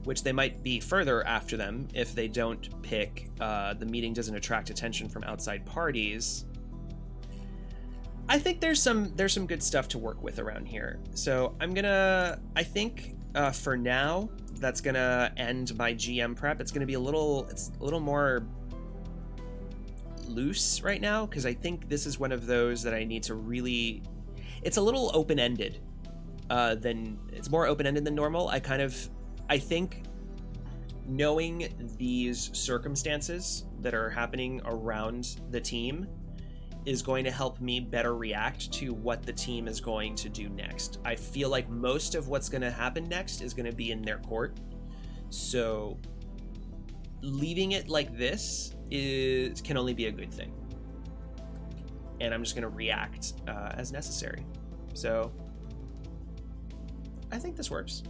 Which they might be further after them if they don't pick, the meeting doesn't attract attention from outside parties. I think there's some good stuff to work with around here. So I think for now, that's gonna end my GM prep. It's a little more loose right now, because I think this is one of those that I need to really, it's a little open-ended. It's more open-ended than normal. I think knowing these circumstances that are happening around the team is going to help me better react to what the team is going to do next. I feel like most of what's going to happen next is going to be in their court. So leaving it like this can only be a good thing. And I'm just going to react as necessary. So I think this works.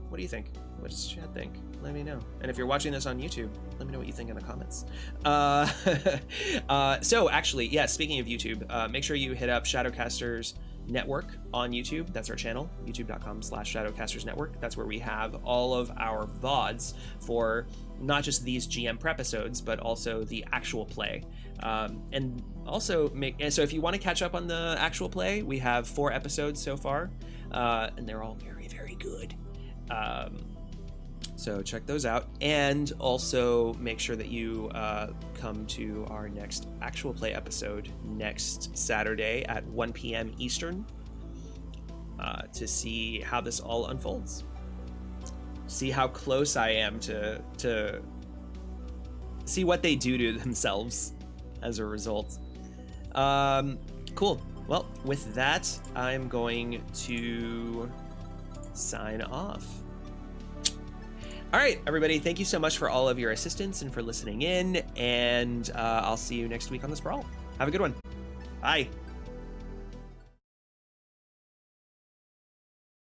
What do you think? What does Chad think? Let me know. And if you're watching this on YouTube, let me know what you think in the comments. So actually, yeah, speaking of YouTube, make sure you hit up ShadowcastersNetwork on YouTube. That's our channel, youtube.com/ShadowcastersNetwork. That's where we have all of our VODs for not just these GM prep episodes, but also the actual play. And also so if you want to catch up on the actual play, we have 4 episodes so far, and they're all very, very good. So check those out, and also make sure that you come to our next actual play episode next Saturday at 1 p.m. Eastern to see how this all unfolds. See how close I am to see what they do to themselves as a result. Cool. Well, with that, I'm going to sign off. All right, everybody, thank you so much for all of your assistance and for listening in, and I'll see you next week on the Sprawl. Have a good one. Bye.